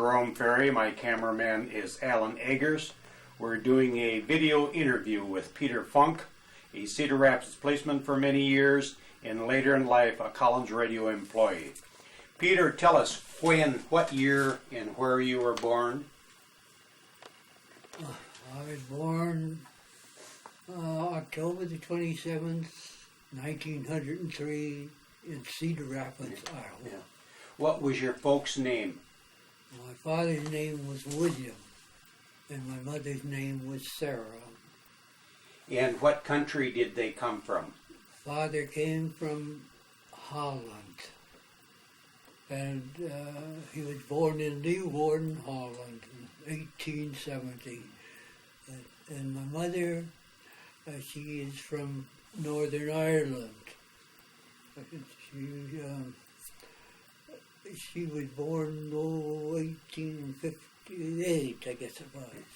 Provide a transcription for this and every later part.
Rome Ferry. My cameraman is Alan Eggers. We're doing a video interview with Peter Funcke, a Cedar Rapids policeman for many years, and later in life a Collins Radio employee. Peter, tell us when, what year, and where you were born. I was born October the 27th, 1903 in Cedar Rapids, Iowa. Yeah. What was your folks' name? My father's name was William, and my mother's name was Sarah. And what country did they come from? Father came from Holland, and he was born in Leeuwarden, Holland, in 1870. And my mother, she is from Northern Ireland. She was born 1858, I guess it was.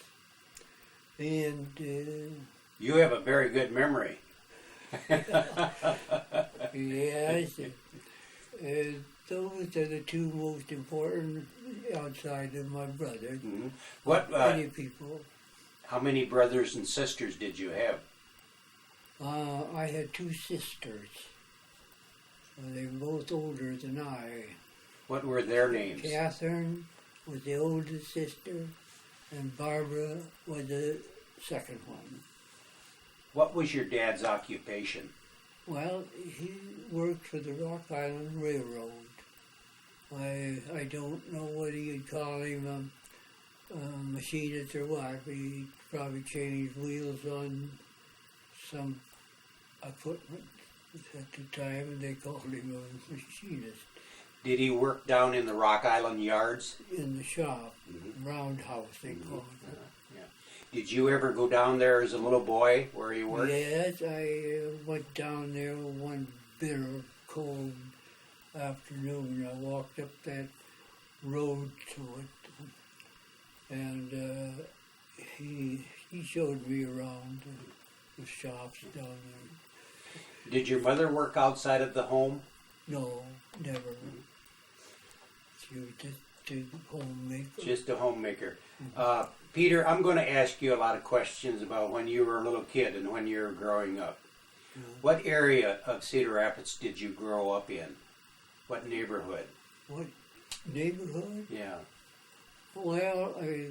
And you have a very good memory. yes, those are the two most important outside of my brother. Mm-hmm. What? Many people. How many brothers and sisters did you have? I had two sisters. They were both older than I. What were their names? Catherine was the oldest sister, and Barbara was the second one. What was your dad's occupation? Well, he worked for the Rock Island Railroad. I don't know what you'd call him, a machinist or what. He probably changed wheels on some equipment at the time, and they called him a machinist. Did he work down in the Rock Island yards? In the shop, Mm-hmm. roundhouse they called it. Yeah. Did you ever go down there as a little boy where he worked? Yes, I went down there one bitter, cold afternoon. I walked up that road to it, and he showed me around the shops down there. Did your mother work outside of the home? No, never. She was just a homemaker. Just a homemaker. Peter, I'm going to ask you a lot of questions about when you were a little kid and when you were growing up. Yeah. What area of Cedar Rapids did you grow up in? What neighborhood? What neighborhood? Yeah. Well, I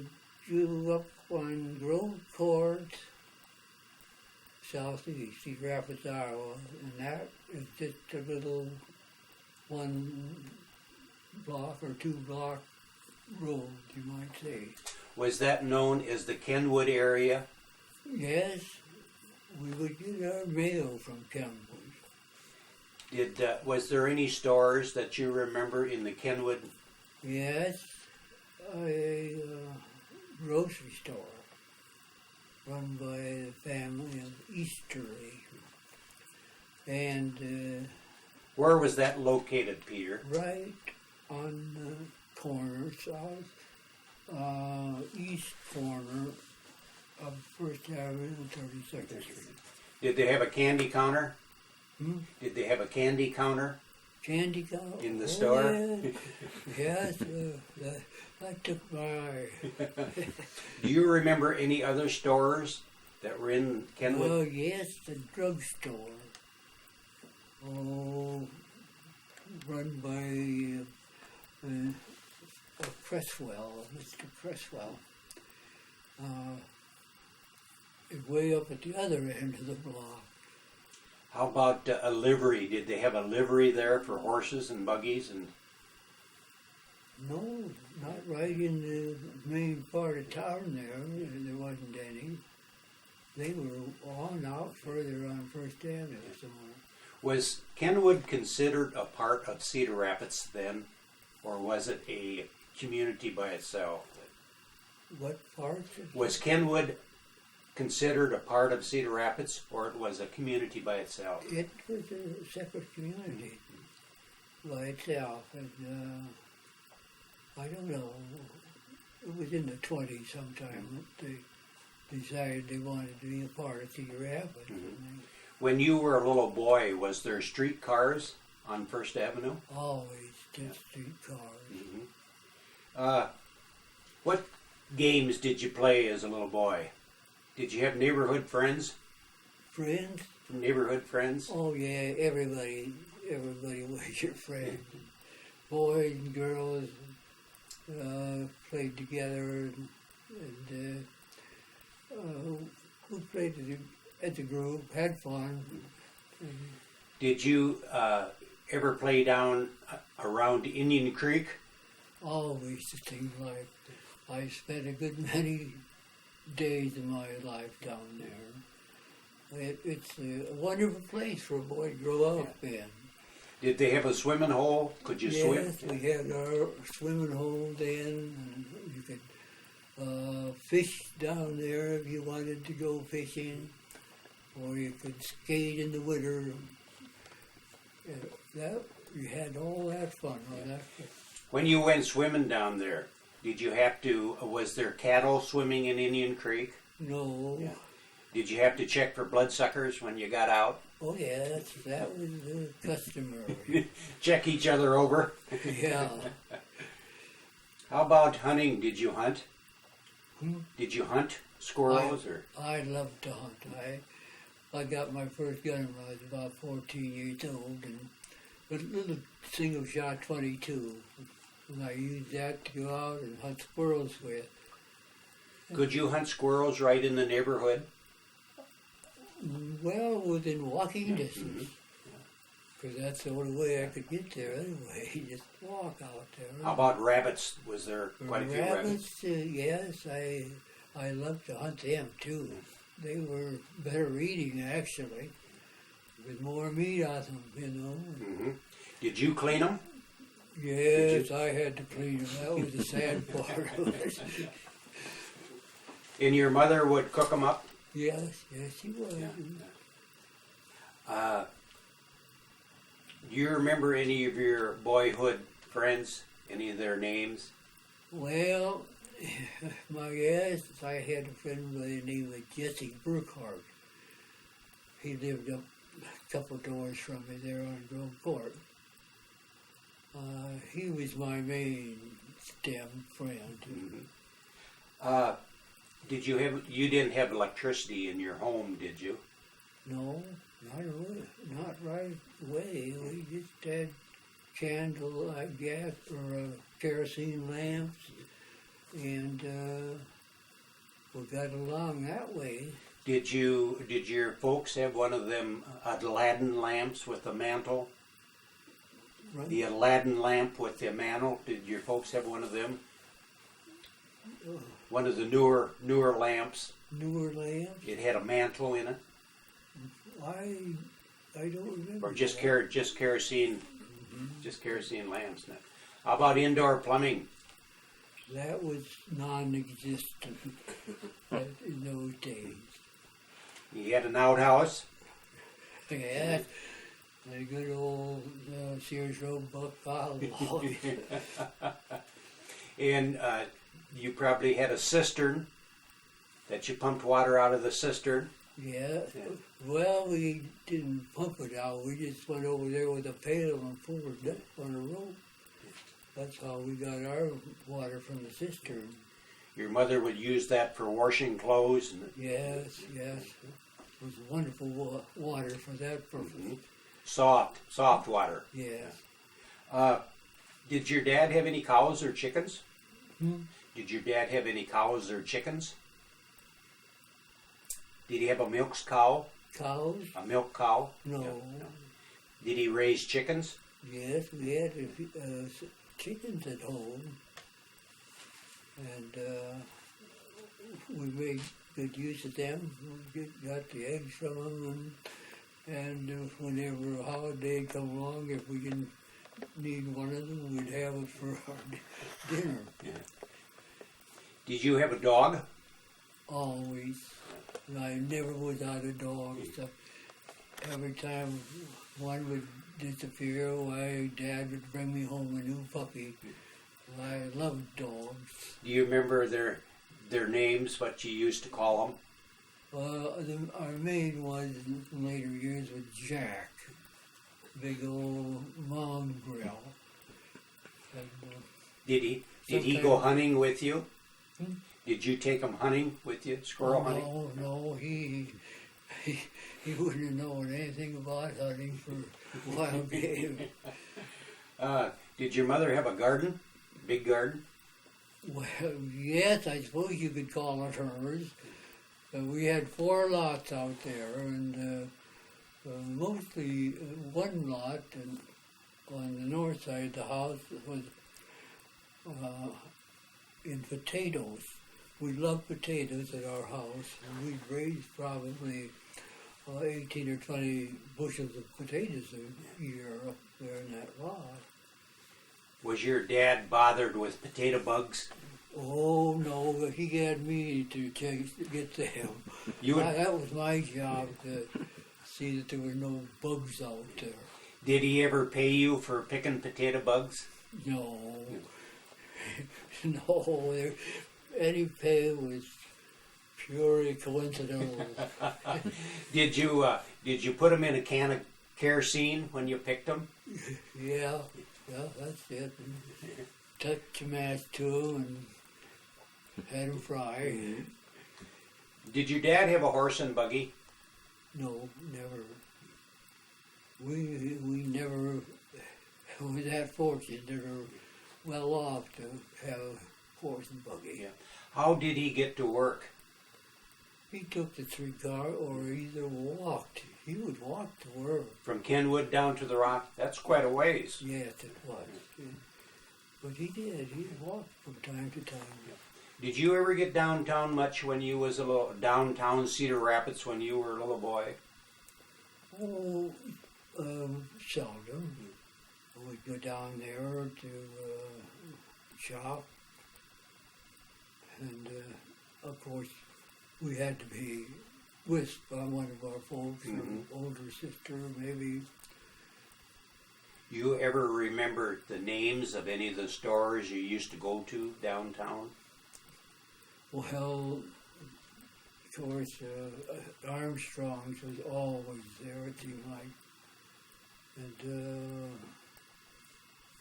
grew up on Grove Court, southeast, Cedar Rapids, Iowa, and that is just a little 1 block or 2 block road, you might say. Was that known as the Kenwood area? Yes, we would get our mail from Kenwood. Was there any stores that you remember in the Kenwood? Yes, a grocery store run by the family of Easterly. And Where was that located, Peter? right on the corner, east corner of First Avenue and 32nd Street. Did they have a candy counter? Hmm? Did they have a candy counter? Candy counter? In the store? Yes, that took my eye. Do you remember any other stores that were in Kenwood? Oh, yes, the drugstore. Oh, run by Cresswell, Mr. Cresswell. Way up at the other end of the block. How about a livery? Did they have a livery there for horses and buggies? And No, not right in the main part of town there. There wasn't any. They were on out further on First Avenue somewhere. was Kenwood considered a part of Cedar Rapids then, or was it a community by itself? What part? Was Kenwood considered a part of Cedar Rapids, or it was a community by itself? It was a separate community by itself, and I don't know. It was in the 20s sometime that they decided they wanted to be a part of Cedar Rapids. Mm-hmm. When you were a little boy, was there streetcars on First Avenue? Always just streetcars. Mm-hmm. games did you play as a little boy? Did you have neighborhood friends? Friends? Neighborhood friends? Oh yeah, everybody was your friend. Boys and girls played together, and we played as a group, had fun. Did you ever play down around Indian Creek? Always it seemed like I spent a good many days of my life down there. It's a wonderful place for a boy to grow up in. Did they have a swimming hole? Could you swim? Yes, we had our swimming hole then, and you could fish down there if you wanted to go fishing, or you could skate in the winter. You had all that fun on that. When you went swimming down there, did you have to, was there cattle swimming in Indian Creek? No. Yeah. Did you have to check for bloodsuckers when you got out? Oh yes, that was customary. Check each other over? Yeah. How about hunting? Did you hunt? Hmm? Did you hunt squirrels? I loved to hunt. I got my first gun when I was about 14 years old, and a little single shot 22. And I used that to go out and hunt squirrels with. Could you hunt squirrels right in the neighborhood? Well, within walking distance. Because that's the only way I could get there anyway, just walk out there. How about rabbits? Was there quite a few rabbits? Yes, I loved to hunt them too. They were better eating actually, with more meat on them, you know. Mm-hmm. Did you clean them? Yes, I had to clean them. That was the sad part of it. And your mother would cook them up? Yes, she was. Yeah. Do you remember any of your boyhood friends? Any of their names? Well, I had a friend by the name of Jesse Burkhart. He lived up a couple doors from me there on Grove Court. He was my main STEM friend. Mm-hmm. You didn't have electricity in your home, did you? No, not right away. We just had candle, gas, or kerosene lamps, and we got along that way. Did your folks have one of them Aladdin lamps with the mantle? Right. The Aladdin lamp with the mantle. Did your folks have one of them? One of the newer lamps. Newer lamps? It had a mantle in it. I don't remember. Or just kerosene. Mm-hmm. Just kerosene lamps. Now, how about indoor plumbing? That was non-existent in those days. You had an outhouse? Yeah, a good old Sears Roebuck file log. And you probably had a cistern that you pumped water out of the cistern. Yeah. Well, we didn't pump it out. We just went over there with a pail and poured it on a rope. That's how we got our water from the cistern. Your mother would use that for washing clothes? Yes. It was wonderful water for that purpose. Mm-hmm. Soft water. Yeah. Did your dad have any cows or chickens? Hmm? Did your dad have any cows or chickens? Did he have a milk cow? Cows? A milk cow? No. Did he raise chickens? Yes, we had chickens at home, and we made good use of them. We got the eggs from them, and whenever a holiday come along, if we didn't need one of them, we'd have it for our dinner. Yeah. Did you have a dog? Always. And I never was out of dogs. So every time one would disappear, why Dad would bring me home a new puppy. I loved dogs. Do you remember their names, what you used to call them? Our main one in later years was Jack, big old mongrel. And, Did he go hunting with you? Hmm? Did you take him hunting with you, squirrel hunting? No, he wouldn't have known anything about hunting for wild game. Did your mother have a garden? Big garden? Well, yes, I suppose you could call it hers. We had 4 lots out there, and mostly one lot and on the north side of the house was in potatoes. We loved potatoes at our house, and we'd raised probably 18 or 20 bushels of potatoes a year up there in that lot. Was your dad bothered with potato bugs? Oh no, he had me to get them. That was my job to see that there were no bugs out there. Did he ever pay you for picking potato bugs? No. No, any pay was purely coincidental. Did you put them in a can of kerosene when you picked them? Yeah, that's it. And touched a match to them and had them fry. Did your dad have a horse and buggy? No, never. We never were that fortunate or well off to have a horse and buggy. Yeah. How did he get to work? He took the 3-car or either walked. He would walk to work. From Kenwood down to the Rock? That's quite a ways. Yes, it was. Yeah. But he did. He walked from time to time. Did you ever get downtown much when you was a little downtown Cedar Rapids when you were a little boy? Oh, seldom. We'd go down there to shop, and of course we had to be whisked by one of our folks, or older sister, maybe. You ever remember the names of any of the stores you used to go to downtown? Well, of course, Armstrong's was always there, it seemed like. And,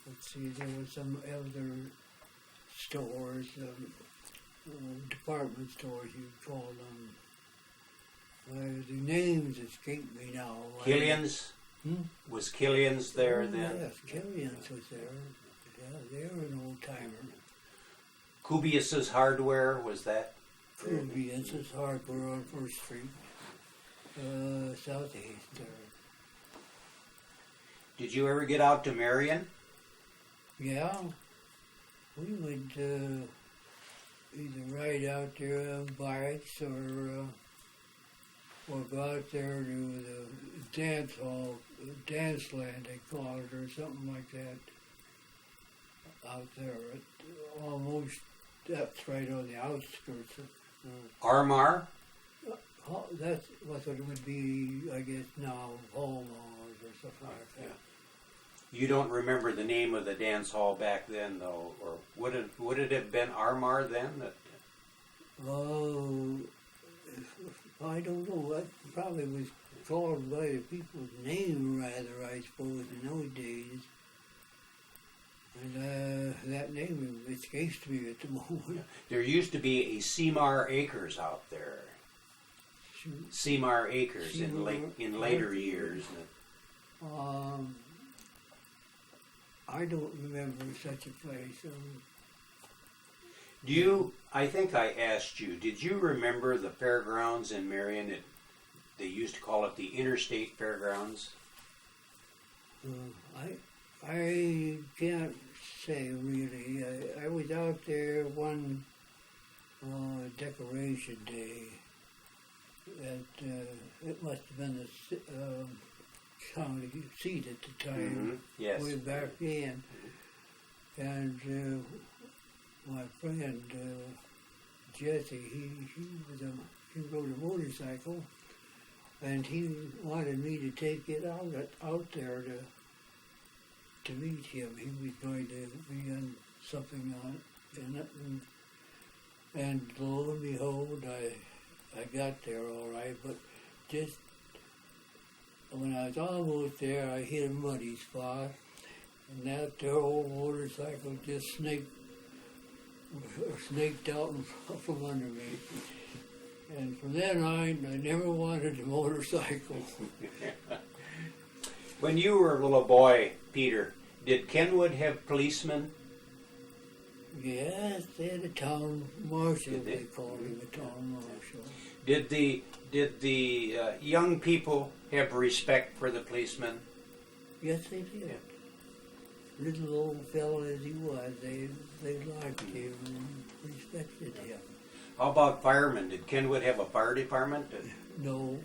let's see, there were some other stores, department stores you'd call them. The names escape me now. Killian's? Was Killian's there then? Yes, Killian's was there. Yeah, they were an old timer. Kubius's Hardware, was that? Kubius's Hardware on 1st Street, southeast there. Did you ever get out to Marion? Yeah, we would either ride out there on bikes or go out there to the dance hall, dance land they call it, or something like that. Out there, almost, that's right on the outskirts of Armar? That's what it would be, I guess, now, Hallmark or something like that. You don't remember the name of the dance hall back then, though, or would it have been Armar then? Oh, I don't know. That probably was called by the people's name, rather, I suppose, in those days. And that name escapes me at the moment. There used to be a Seymour Acres out there. Seymour Acres in later years. I don't remember such a place. I think I asked you, did you remember the fairgrounds in Marion? They used to call it the Interstate Fairgrounds. I can't say really. I was out there one Decoration Day. It must have been the county seat at the time, yes. Way back then. And my friend Jesse, he rode a motorcycle, and he wanted me to take it out there to meet him. He was going to be on something in it, and lo and behold, I got there all right, but just when I was almost there, I hit a muddy spot, and that there old motorcycle just snaked snaked out from under me. And from then on, I never wanted a motorcycle. When you were a little boy, Peter, did Kenwood have policemen? Yes, they had a town marshal. Did they? They called him a town marshal. Did the young people have respect for the policemen? Yes, they did. Little old fellow as he was, they liked him and respected him. How about firemen? Did Kenwood have a fire department? No,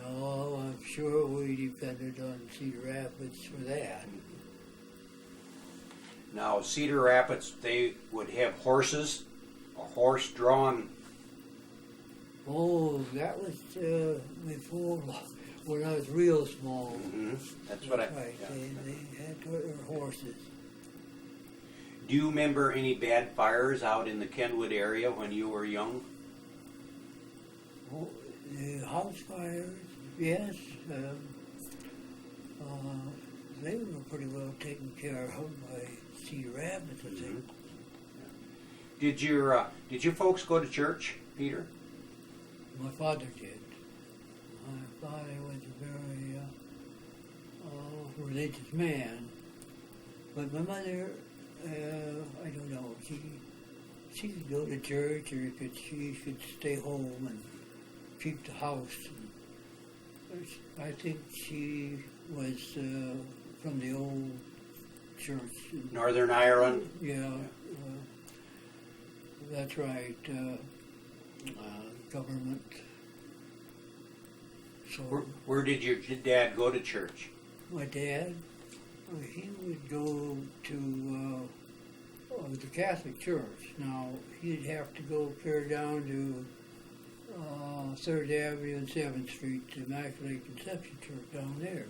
I'm sure we depended on Cedar Rapids for that. Now, Cedar Rapids, they would have horses, a horse-drawn. Oh, that was before, when I was real small. Mm-hmm. That's what right. Yeah. They had their horses. Do you remember any bad fires out in the Kenwood area when you were young? Oh, the house fires, yes. They were pretty well taken care of by Cedar Rapids, I think. Did your folks go to church, Peter? My father did. My father was a very religious man, but my mother, I don't know. She could go to church, or she could stay home and keep the house. And I think she was from the old church. Northern Ireland? Yeah, that's right. Government. So Where did your dad go to church? my dad, he would go to the Catholic Church. Now he'd have to go clear down to 3rd Avenue and 7th Street to Immaculate Conception Church down there,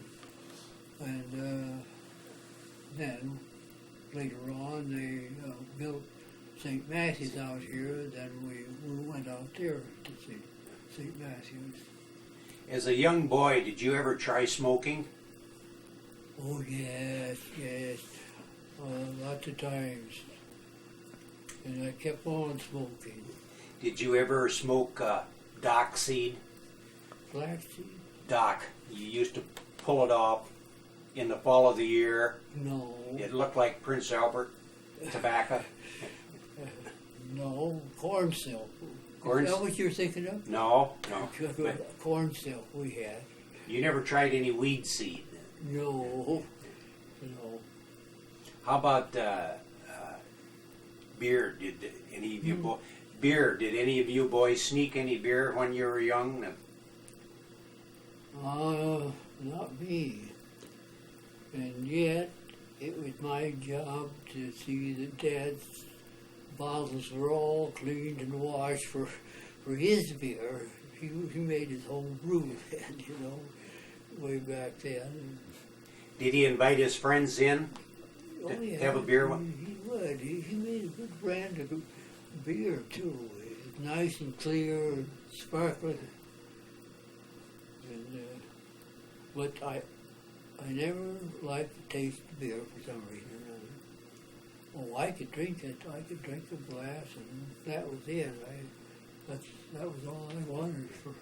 and then later on they built St. Matthew's out here. Then we went out there to see St. Matthew's. As a young boy, did you ever try smoking? Oh yes, lots of times, and I kept on smoking. Did you ever smoke dock seed? Flaxseed? Dock. You used to pull it off in the fall of the year. No. It looked like Prince Albert tobacco. No, corn silk. Corn Is that what you're thinking of? No. Corn silk we had. You never tried any weed seed? No. How about beer? Did any of you beer? Did any of you boys sneak any beer when you were young? Not me. And yet, it was my job to see that Dad's bottles were all cleaned and washed for his beer. He made his whole brew then, way back then. Did he invite his friends in to have a beer? He would. He made a good brand of beer too. It was nice and clear, and sparkling. And but I never liked the taste of beer for some reason or another. Oh, I could drink it. I could drink a glass, and that was it. That was all I wanted for.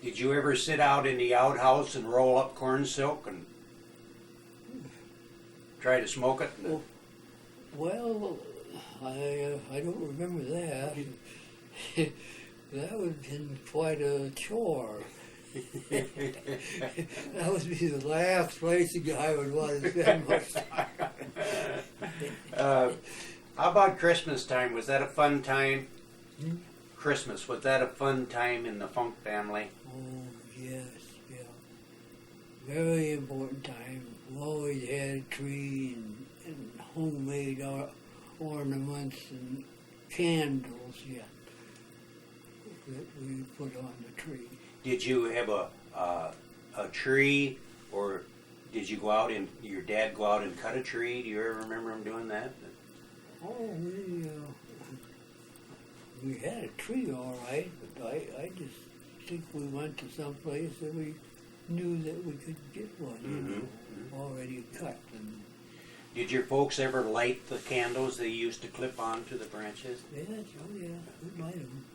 Did you ever sit out in the outhouse and roll up corn silk and try to smoke it? Well, I don't remember that. That would have been quite a chore. That would be the last place a guy would want to spend much time. How about Christmas time? Was that a fun time? Hmm? Christmas, was that a fun time in the Funk family? Oh, yes, yeah. Very important time. We always had a tree and homemade ornaments and candles yet that we put on the tree. Did you have a tree, or did you go out and your dad go out and cut a tree? Do you ever remember him doing that? Oh, we had a tree all right, but I just think we went to some place that we knew that we could get one, already cut. And Did your folks ever light the candles they used to clip onto the branches? Yes, oh yeah, we'd light them.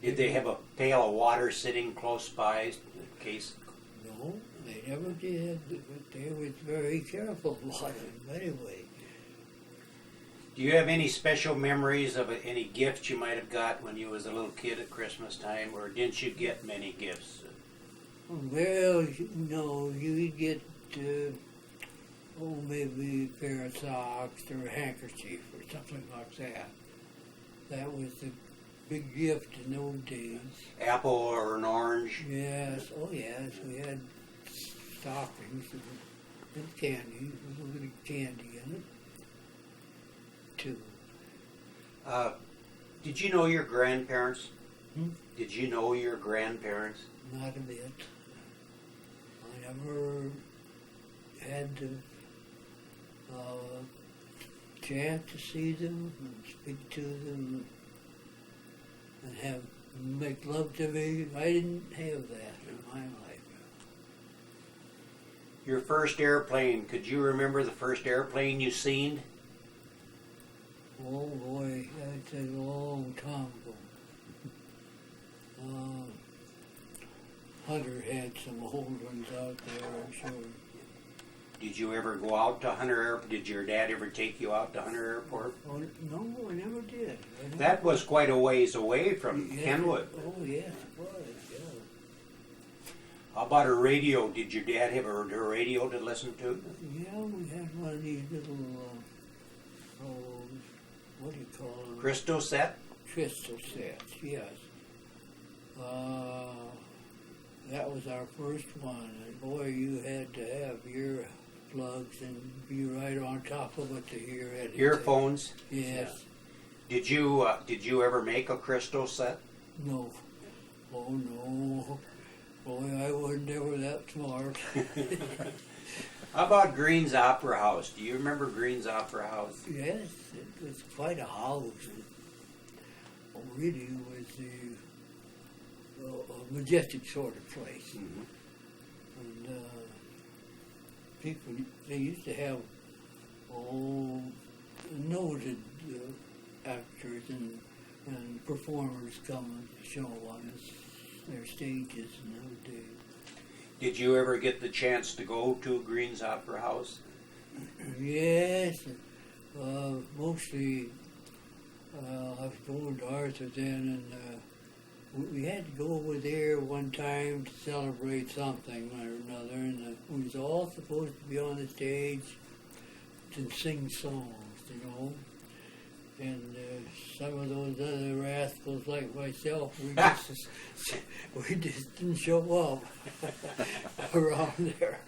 Did they have a pail of water sitting close by in case? No, they never did, but they was very careful about it anyway. Do you have any special memories of any gifts you might have got when you was a little kid at Christmas time, or didn't you get many gifts? Well, no, you'd get, maybe a pair of socks or a handkerchief or something like that. That was the big gift in those days. Apple or an orange? Yes, oh yes, we had stockings and candy, a little bit of candy in it, too. Did you know your grandparents? Hmm? Did you know your grandparents? Not a bit. I never had the chance to see them and speak to them and have make love to me. I didn't have that in my life. Your first airplane, could you remember the first airplane you seen? Oh boy, that's a long time ago. Hunter had some old ones out there, I'm sure. Did you ever go out to Hunter Airport? Did your dad ever take you out to Hunter Airport? Oh, no, I never did. That was quite a ways away from Kenwood. Oh, yes, it was, yeah. How about a radio? Did your dad have a radio to listen to? Yeah, we had one of these little, what do you call them? Crystal set? Crystal sets, yes. That was our first one. And boy, you had to have ear plugs and be right on top of it to hear anything. Earphones? Yes. Did you ever make a crystal set? No. Oh, no. Boy, I was never that smart. How about Green's Opera House? Do you remember Green's Opera House? Yes, it was quite a house. It really was a majestic sort of place. Mm-hmm. And people, they used to have noted actors and performers come and show on their stages in those days. Did you ever get the chance to go to Green's Opera House? Yes, mostly I was going to Arthur then, and we had to go over there one time to celebrate something or another, and we was all supposed to be on the stage to sing songs, you know. And some of those other rascals like myself, we just didn't show up around there.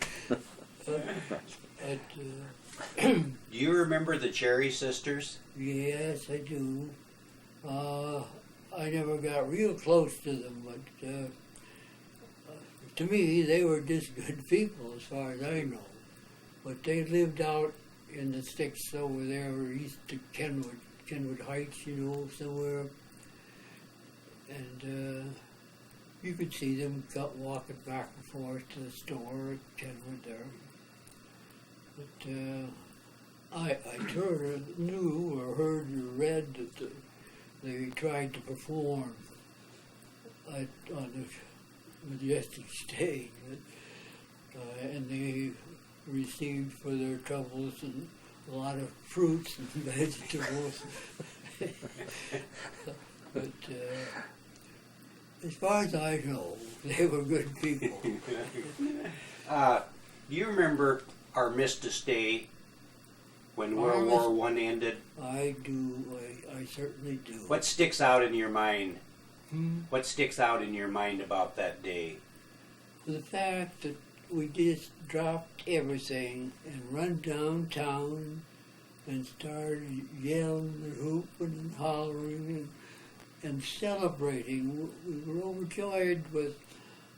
Do you remember the Cherry Sisters? Yes, I do. I never got real close to them, but to me, they were just good people as far as I know. But they lived out in the sticks over there east of Kenwood Heights, you know, somewhere. And you could see them walking back and forth to the store at Kenwood there. But I sort of knew or heard or read that they tried to perform on the majestic stage, and they received for their troubles and a lot of fruits and vegetables. But as far as I know, they were good people. Do you remember Armistice Day when World War I ended? I do. I certainly do. What sticks out in your mind? What sticks out in your mind about that day? The fact that we just dropped everything and run downtown and started yelling and hooping and hollering and celebrating. We were overjoyed with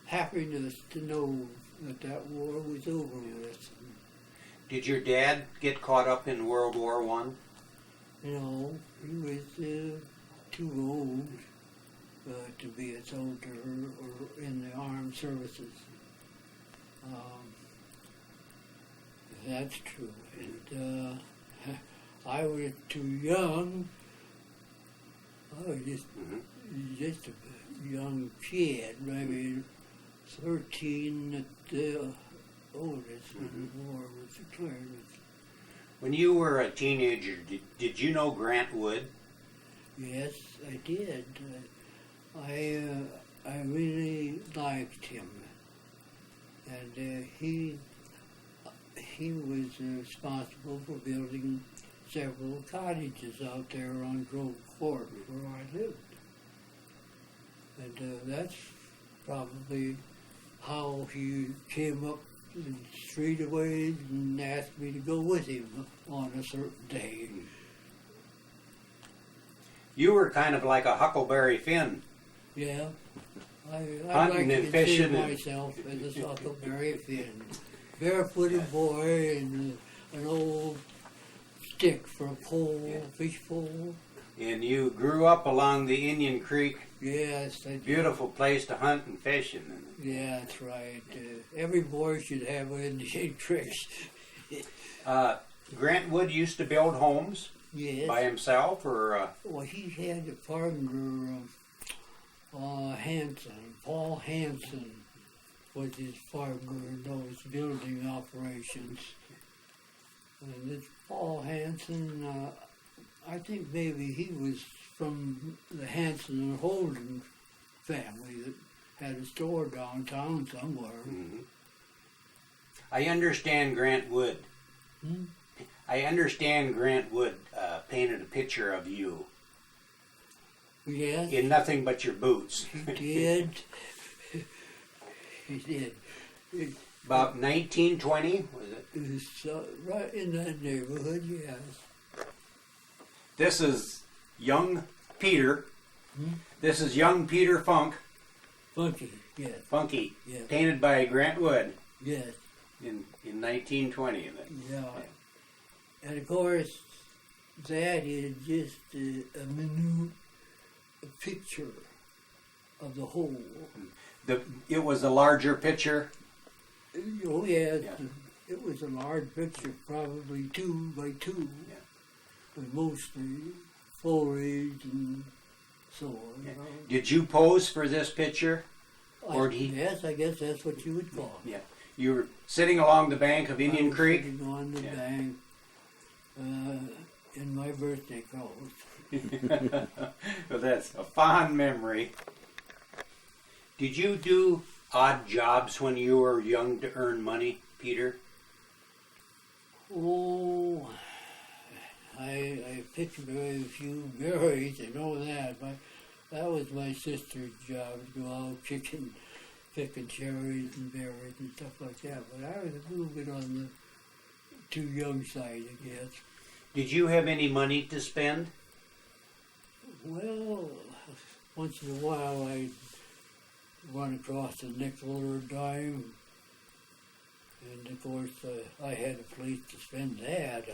happiness to know that war was over with. Did your dad get caught up in World War I? No, he was too old to be a soldier or in the armed services. that's true. And I was too young. I was just a young kid, maybe 13 at the oldest when the war was declared. When you were a teenager, did you know Grant Wood? Yes, I did. I really liked him, and he was responsible for building several cottages out there on Grove Court where I lived, and that's probably how he came up the street a ways and asked me to go with him on a certain day. You were kind of like a Huckleberry Finn. Yeah, I Hunting like and to fishing consider and- myself as a Huckleberry Finn, barefooted boy and an old stick for a pole, fish pole. And you grew up along the Indian Creek. Yes, I did. Beautiful place to hunt and fish in. Yeah, that's right. Every boy should have Indian tricks. Grant Wood used to build homes Yes. by himself, or Well, he had a partner, Hanson. Paul Hanson was his partner in those building operations. And this Paul Hanson, I think maybe he was from the Hanson and Holden family that had a store downtown somewhere. I understand Grant Wood. Hmm? I understand Grant Wood painted a picture of you Yes, in nothing but your boots. he did. He did. About 1920, was it? It was right in that neighborhood, yes. This is young Peter. Hmm? This is young Peter Funky, yes, Funke, yes, painted by Grant Wood yes, in 1920. yeah. And of course, that is just a minute picture of the whole. It was a larger picture. Oh, yes, Yeah. it was a large picture, probably 2 by 2, Yeah. with mostly foliage and so on. Yeah. You know. Did you pose for this picture? Or he- Yes, I guess that's what you would call it. Yeah. You were sitting along the bank of I Indian was Creek. sitting on the Yeah. bank in my birthday clothes. Well, that's a fond memory. Did you do odd jobs when you were young to earn money, Peter? Oh, I picked very few berries, I know that, but that was my sister's job, to go out picking cherries and berries and stuff like that. But I was a little bit on the too young side, I guess. Did you have any money to spend? Well, once in a while I'd run across a nickel or a dime. And of course, I had a place to spend that.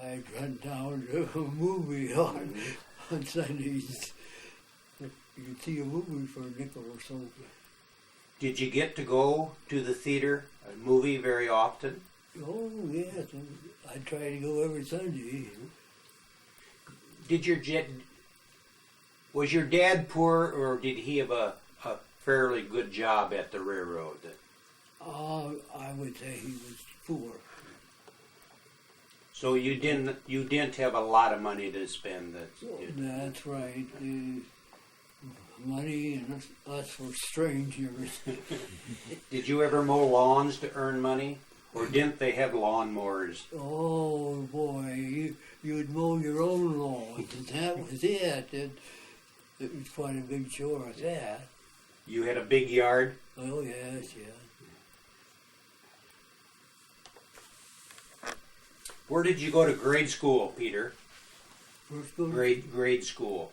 I'd run down to a movie on Sundays. You could see a movie for a nickel or so. Did you get to go to the theater, a movie, very often? Oh, yes. I try to go every Sunday. Was your dad poor, or did he have a fairly good job at the railroad? I would say he was poor. So you didn't have a lot of money to spend. That's right. Money and us were strangers. Did you ever mow lawns to earn money, or didn't they have lawnmowers? Oh boy, you'd mow your own lawn, and that was it. It was quite a big chore at that. You had a big yard. Oh yes, yeah. Where did you go to grade school, Peter? First go Grade school.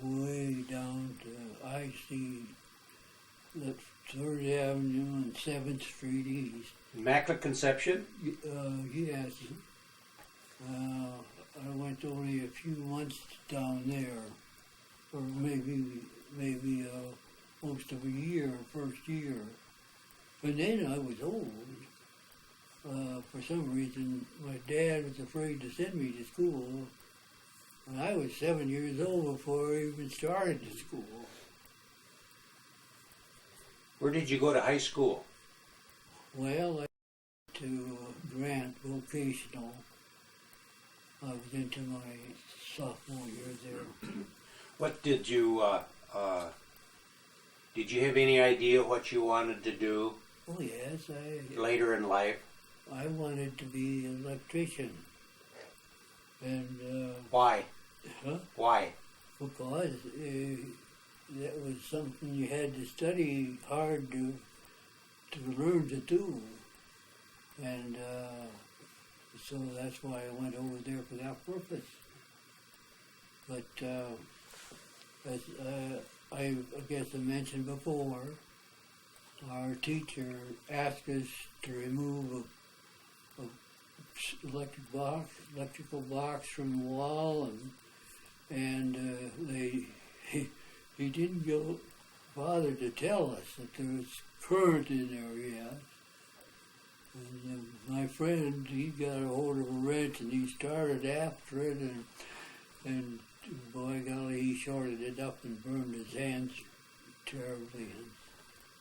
way down to I see the 3rd Avenue and 7th Street East. Immaculate Conception. Yes. I went only a few months down there, or maybe most of a year, first year. But then I was old. for some reason, my dad was afraid to send me to school. And I was 7 years old before I even started to school. Where did you go to high school? Well, I went to Grant Vocational. I was into my sophomore year there. What did you have any idea what you wanted to do Oh yes, later in life? I wanted to be an electrician. And Why? huh? Why? Because that was something you had to study hard to learn to do. And so that's why I went over there for that purpose. But as I guess I mentioned before, our teacher asked us to remove a electrical box from the wall, and he didn't bother to tell us that there was current in there yet. And my friend, he got a hold of a wrench and he started after it, and by golly, he shorted it up and burned his hands terribly.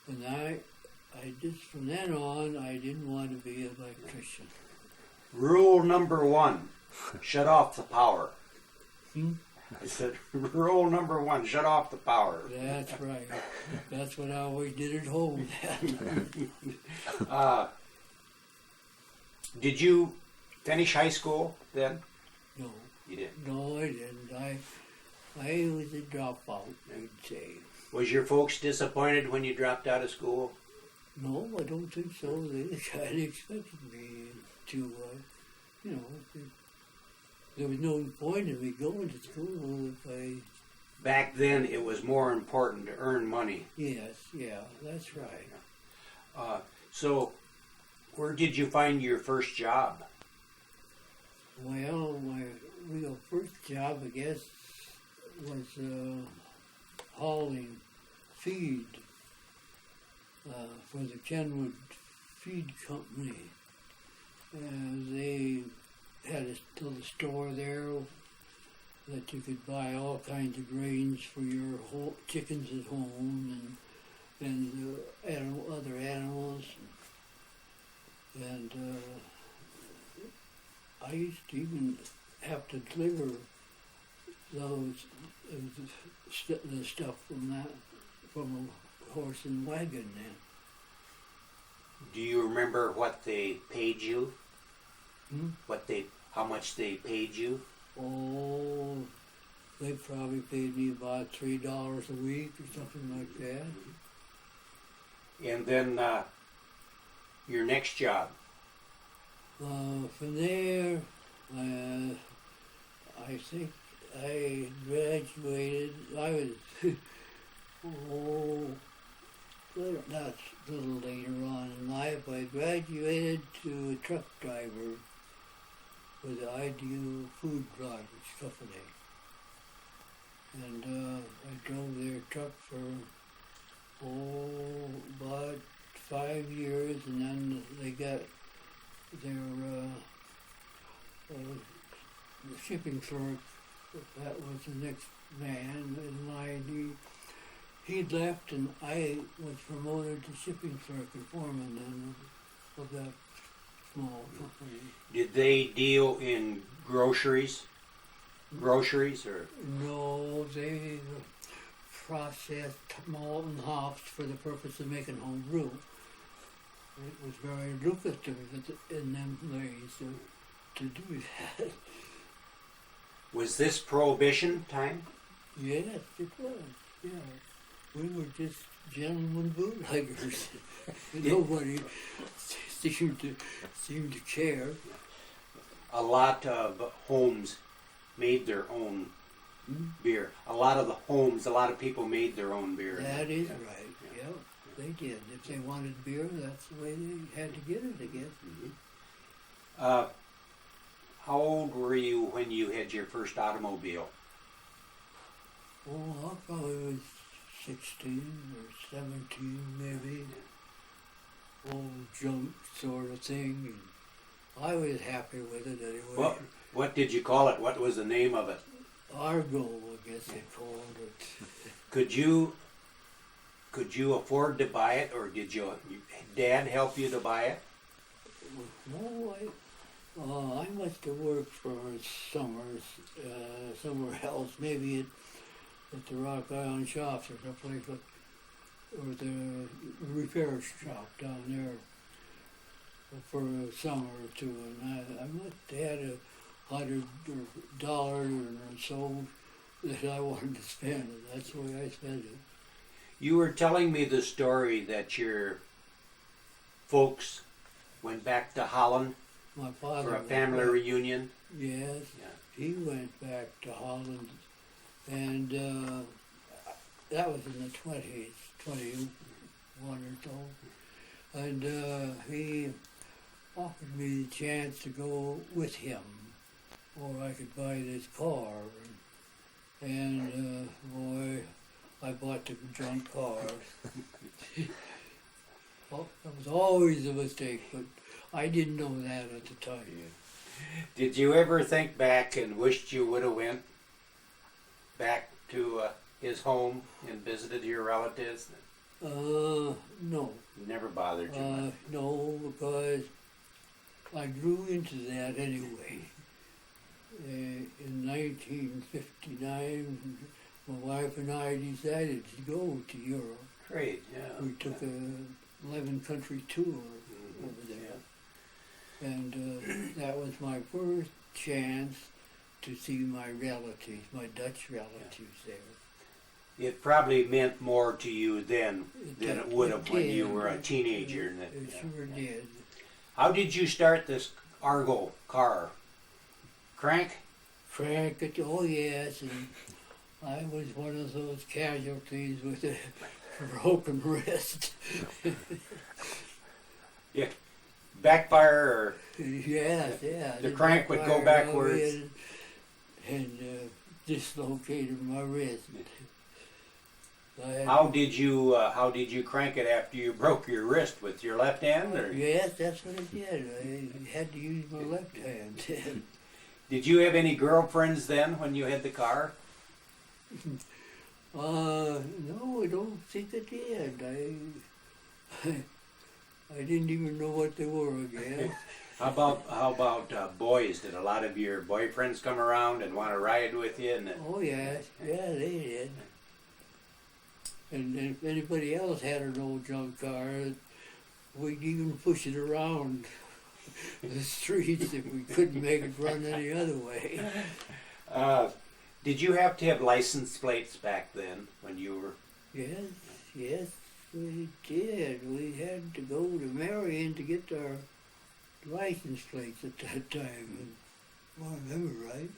And I just, from then on, I didn't want to be an electrician. Rule number 1, shut off the power. I said, rule number 1, shut off the power. That's right. That's what I always did at home. Did you finish high school then? No. You didn't? No, I didn't. I was a dropout, I'd say. Was your folks disappointed when you dropped out of school? No, I don't think so. They kind of expected me to, there was no point in me going to school if I... Back then, it was more important to earn money. Yes, yeah, that's right. So, where did you find your first job? Well, my real first job, I guess, was hauling feed for the Kenwood Feed Company. They had a little store there that you could buy all kinds of grains for your chickens at home and other animals. And I used to even have to deliver the stuff from a horse and wagon then. Do you remember what they paid you? How much they paid you? Oh, they probably paid me about $3 a week or something like that. And then your next job? From there, I think I graduated. I was, that's a little later on in life. I graduated to a truck driver with the Ideal Food Drivers Company. And I drove their truck for, about 5 years, and then they got their shipping clerk. That was the next man in line. He'd left, and I was promoted to shipping clerk and foreman then of that small company. Did they deal in groceries? Groceries or? No, they processed malt and hops for the purpose of making home brew. It was very lucrative in them days to do that. Was this Prohibition time? Yes, it was. Yeah, we were just gentlemen bootleggers. Nobody seemed to care. A lot of homes made their own beer. A lot of people made their own beer. That is right. Yeah, they did. If they wanted beer, that's the way they had to get it, I guess. How old were you when you had your first automobile? Oh, I probably was 16 or 17 maybe. old junk sort of thing. And I was happy with it anyway. What did you call it? What was the name of it? Argo, I guess they called it. Could you afford to buy it, or did your dad help you to buy it? No, I must have worked for summers somewhere else, maybe at the Rock Island shops or someplace, or the repair shop down there for a summer or two, and I must have had $100 or so that I wanted to spend, and that's the way I spent it. You were telling me the story that your folks went back to Holland My father for a went family back. reunion. Yes, Yeah. he went back to Holland, and that was in the 20s, 21 or so, and he offered me the chance to go with him, or I could buy this car, and boy, I bought the junk car. Well, that was always a mistake, but I didn't know that at the time. Did you ever think back and wished you would have went back to his home and visited your relatives? No. Never bothered you much. No, because I grew into that anyway. In 1959, my wife and I decided to go to Europe. Great, yeah. We took a 11-country tour over there. And that was my first chance to see my relatives, my Dutch relatives there. It probably meant more to you then than it would have when you were a teenager. It sure did. How did you start this Argo car? Crank? Crank it, oh yes, and I was one of those casualties with a broken wrist. Yeah, backfire or Yes, yeah. the crank would go backwards. And dislocated my wrist. how did you crank it after you broke your wrist, with your left hand? Or? Yes, that's what I did. I had to use my left hand. Did you have any girlfriends then when you had the car? No, I don't think I did. I didn't even know what they were again. How about boys? Did a lot of your boyfriends come around and want to ride with you? Oh yes, yeah, they did. And if anybody else had an old junk car, we'd even push it around the streets if we couldn't make it run any other way. Did you have to have license plates back then when you were? Yes, we did. We had to go to Marion to get our license plates at that time. If I remember right.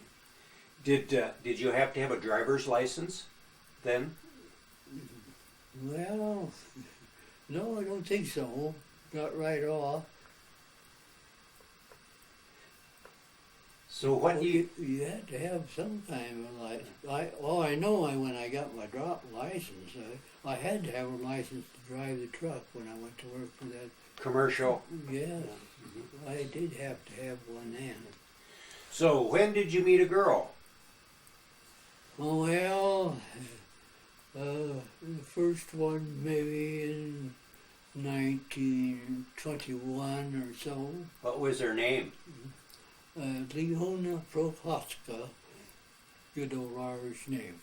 Did you have to have a driver's license then? Well, no, I don't think so. Not right off. So what You had to have some kind of license. I know when I got my license, I had to have a license to drive the truck when I went to work for that. commercial? Yes, I did have to have one then. So when did you meet a girl? Oh, well, the first one maybe in 1921 or so. What was her name? Leona Prohaska, good old Irish name.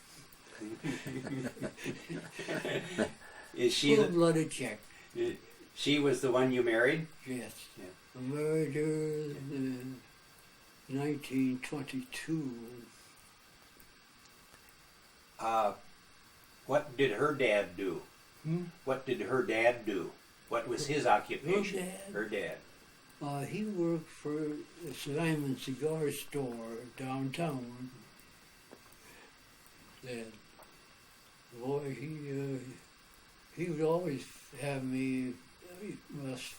Is she Full-blooded Czech. She was the one you married? Yes. Yeah. I married her in 1922. What did her dad do? What did her dad do? What was his occupation? Her dad. He worked for the Simon Cigar Store downtown. And boy, he would always have me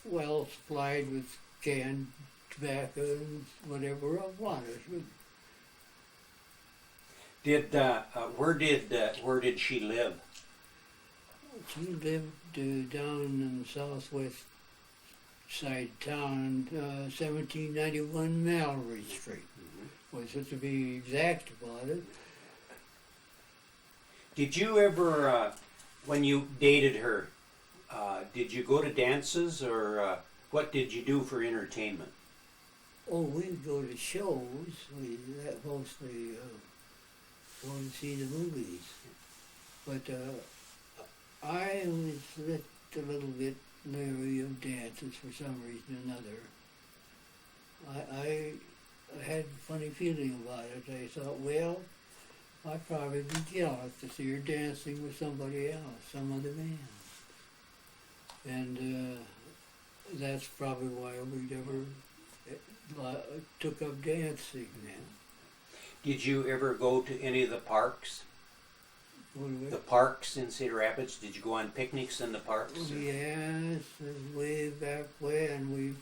well supplied with canned tobacco and whatever I wanted. Where did she live? She lived down in southwest side of town, 1791 Mallory Street. Was it to be exact about it. Did you ever, when you dated her, did you go to dances or what did you do for entertainment? Oh, we'd go to shows. We that mostly go to see the movies. But I was a little bit leery of dances for some reason or another. I had a funny feeling about it. I thought, well, I'd probably be jealous to see her dancing with somebody else, some other man. And that's probably why we never took up dancing then. Did you ever go to any of the parks? The parks in Cedar Rapids? Did you go on picnics in the parks? Yes, way back when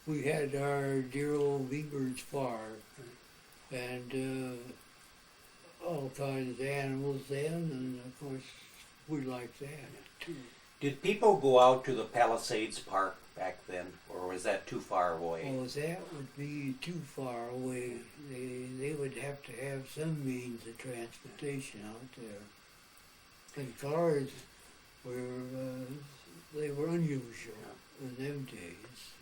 we had our dear old Weber's farm and all kinds of animals then, and of course we liked that too. Did people go out to the Palisades Park back then, or was that too far away? Oh, that would be too far away. They would have to have some means of transportation out there. And cars they were unusual in them days.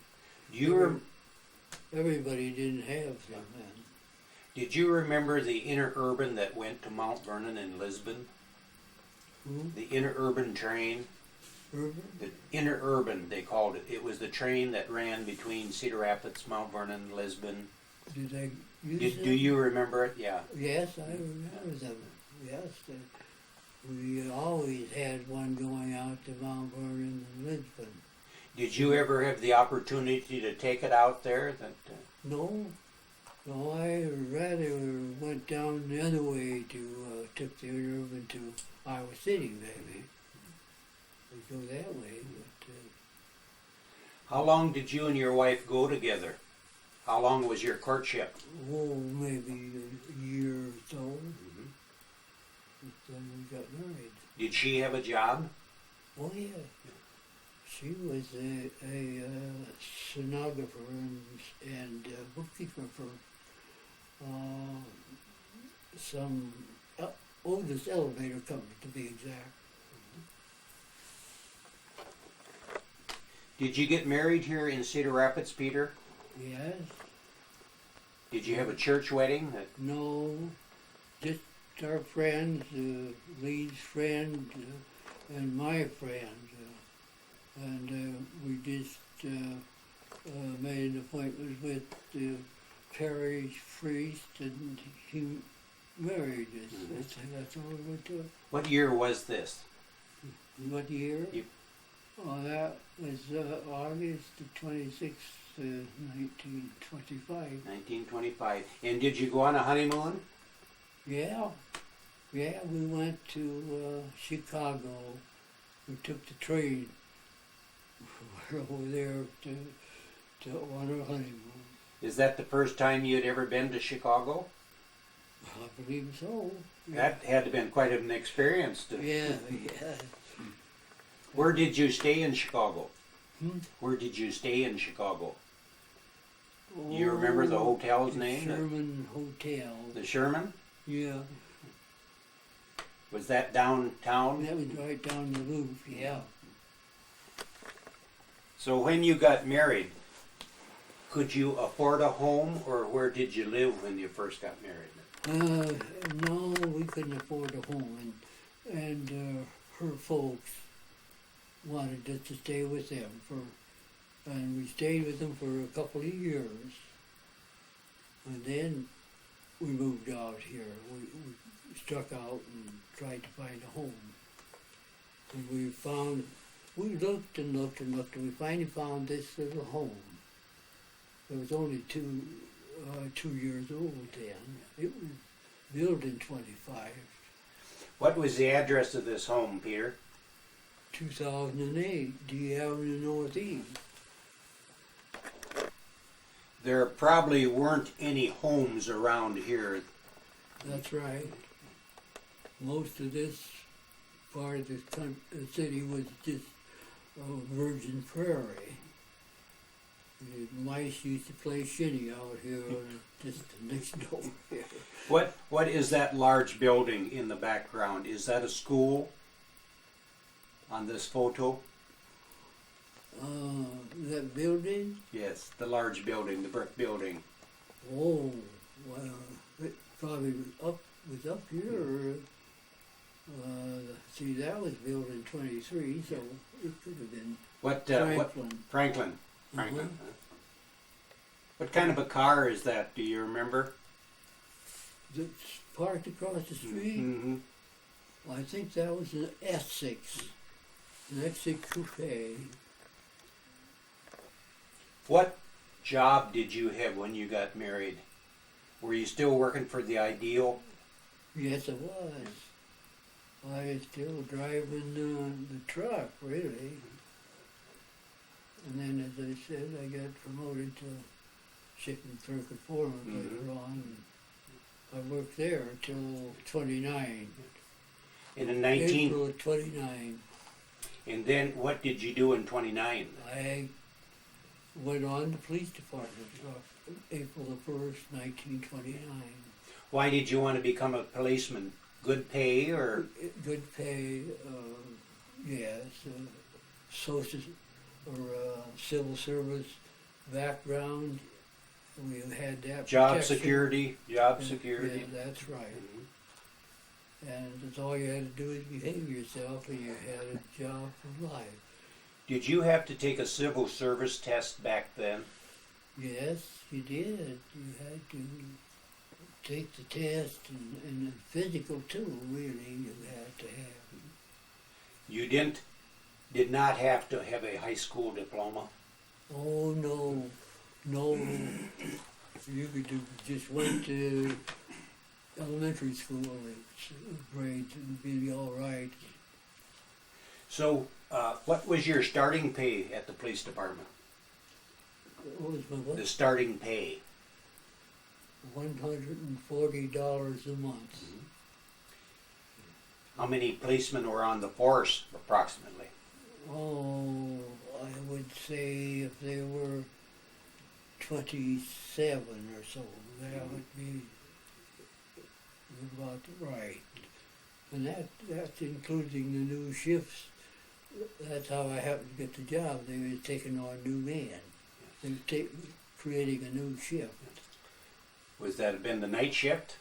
Everybody didn't have them then. Did you remember the interurban that went to Mount Vernon and Lisbon? The interurban train? Urban? The interurban, they called it. It was the train that ran between Cedar Rapids, Mount Vernon, and Lisbon. Did I use them? Do you remember it? Yeah. Yes, I remember them. Yes. We always had one going out to Mount Vernon and Lisbon. Did you ever have the opportunity to take it out there? No, I rather went down the other way took the interurban to Iowa City, maybe. We'd go that way, but... How long did you and your wife go together? How long was your courtship? Oh, maybe a year or so. Then we got married. Did she have a job? Oh, yeah. She was a stenographer and bookkeeper for some oldest elevator company, to be exact. Did you get married here in Cedar Rapids, Peter? Yes. Did you have a church wedding? No, just our friends, Lee's friend and my friend. And we just made an appointment with the parish priest, and he married us. That's all we went to. What year was this? What year? Oh, that was August the 26th, 1925. 1925. And did you go on a honeymoon? Yeah, we went to Chicago. We took the train. We were over there on our honeymoon. Is that the first time you had ever been to Chicago? I believe so. Yeah. That had to have been quite an experience. Yeah. Where did you stay in Chicago? Where did you stay in Chicago? Do you remember the hotel's name? Sherman Hotel. The Sherman? Yeah. Was that downtown? That was right down the loop, yeah. So when you got married, could you afford a home, or where did you live when you first got married? No, we couldn't afford a home, and her folks wanted us to stay with them and we stayed with them for a couple of years, and then we moved out here. We struck out and tried to find a home, and we looked and looked and looked, and we finally found this little home. It was only 2 years old then. It was built in 25. What was the address of this home, Peter? 2008, D Avenue Northeast. There probably weren't any homes around here. That's right. Most of this part of the city was just virgin prairie. The mice used to play shinny out here, just next door here. What is that large building in the background? Is that a school on this photo? That building? Yes, the large building, the brick building. Oh, well, it probably was up here. See, that was built in 23, so it could have been Franklin. Franklin. Uh-huh. What kind of a car is that? Do you remember? It's parked across the street. Mm-hmm. I think that was an S6, an S6 coupe. What job did you have when you got married? Were you still working for the Ideal? Yes, it was. I was still driving the truck, really. And then, as I said, I got promoted to shipping circuit foreman later on. I worked there until 29. And in 19... April of 29. And then what did you do in 29? I went on the police department April the 1st, 1929. Why did you want to become a policeman? Good pay or? Good pay, yes. Social or civil service background. We had that Job protection. security? Job security? Yeah, that's right. And that's all you had to do is behave yourself and you had a job for life. Did you have to take a civil service test back then? Yes, you did. You had to take the test and the physical too, really, you had to have. You did not have to have a high school diploma? Oh, no. No. You could just went to elementary school grades and be all right. So, what was your starting pay at the police department? What was my what? The starting pay? $140 a month. How many policemen were on the force, approximately? Oh, I would say if there were 27 or so, that would be about right. And that's including the new shifts. That's how I happened to get the job. They were taking on new men. They were creating a new shift. Was that been the night shift?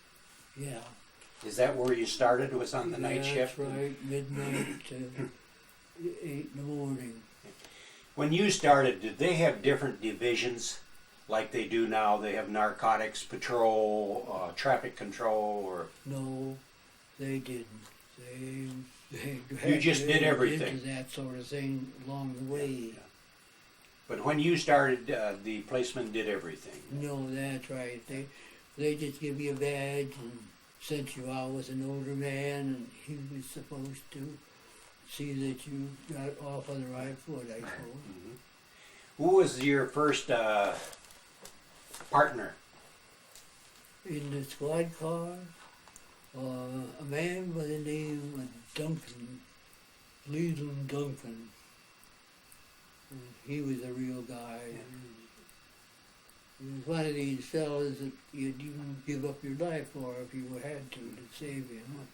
Yeah. Is that where you started, was on the night shift? That's right, midnight to 8 in the morning. When you started, did they have different divisions like they do now? They have narcotics patrol, traffic control, or? No, they didn't. They You just did everything. Into that sort of thing along the way. Yeah. But when you started, the policemen did everything. No, that's right. They just give you a badge and sent you out with an older man, and he was supposed to see that you got off on the right foot, I suppose. Mm-hmm. Who was your first partner? In the squad car, a man by the name of Duncan, Leland Duncan. He was a real guy. He was one of these fellas that you'd even give up your life for if you had to save him.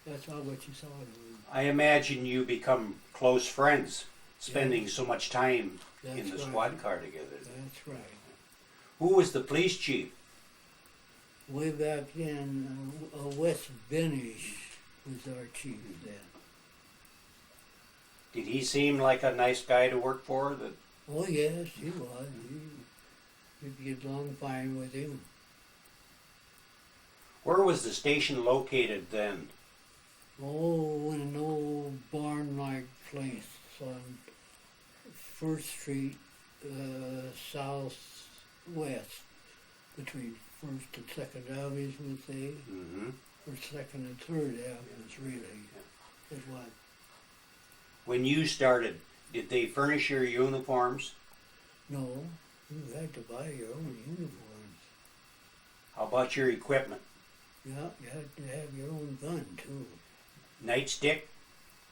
That's all what you saw of him. I imagine you become close friends, spending so much time in the squad car together. That's right. Who was the police chief? Way back then, West Benish was our chief then. Did he seem like a nice guy to work for? Oh yes, he was. You'd get along fine with him. Where was the station located then? Oh, in an old barn-like place on 1st Street, southwest, between 1st and 2nd Avenues, would say, or 2nd and 3rd Avenues, really. It was. When you started, did they furnish your uniforms? No, you had to buy your own uniforms. How about your equipment? Yeah, you had to have your own gun, too. Nightstick?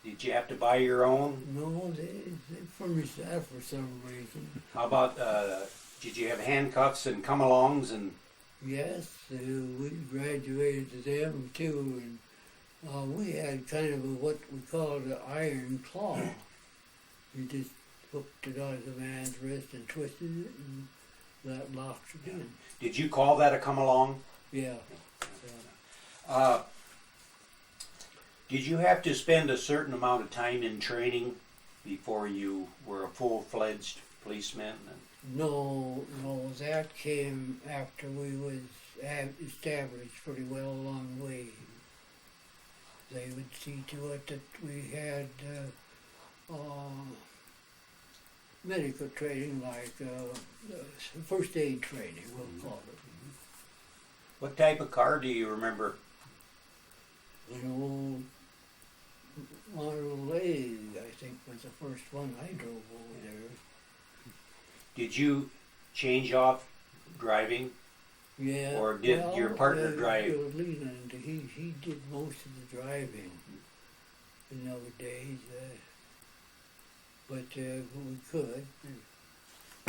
Did you have to buy your own? No, they furnished that for some reason. How about, did you have handcuffs and come-alongs and... Yes, we graduated to them too, and we had kind of what we called an iron claw. You just hooked it on the man's wrist and twisted it, and that locked it in. Did you call that a come-along? Yeah. Did you have to spend a certain amount of time in training before you were a full-fledged policeman? No, that came after we was established pretty well along the way. They would see to it that we had medical training, like first aid training, we'll call it. What type of car do you remember? An old Model A, I think, was the first one I drove over there. Did you change off driving? Yeah. Or did your partner drive? Linn, he did most of the driving in those days, but we could.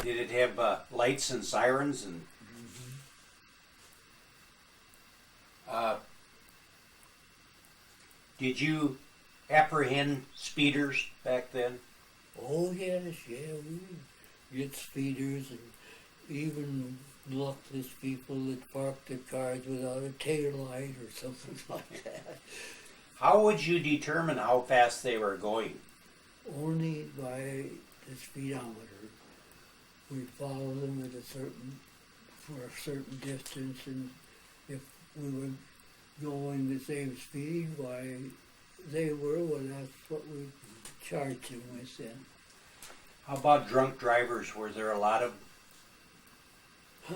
Did it have lights and sirens and? Did you apprehend speeders back then? Oh yes, yeah, we get speeders and even luckless people that parked their cars without a tail light or something like that. How would you determine how fast they were going? Only by the speedometer. We'd follow them at for a certain distance, and if we were going the same speed, why they were, well, that's what we charged them with then. How about drunk drivers? Were there a lot of?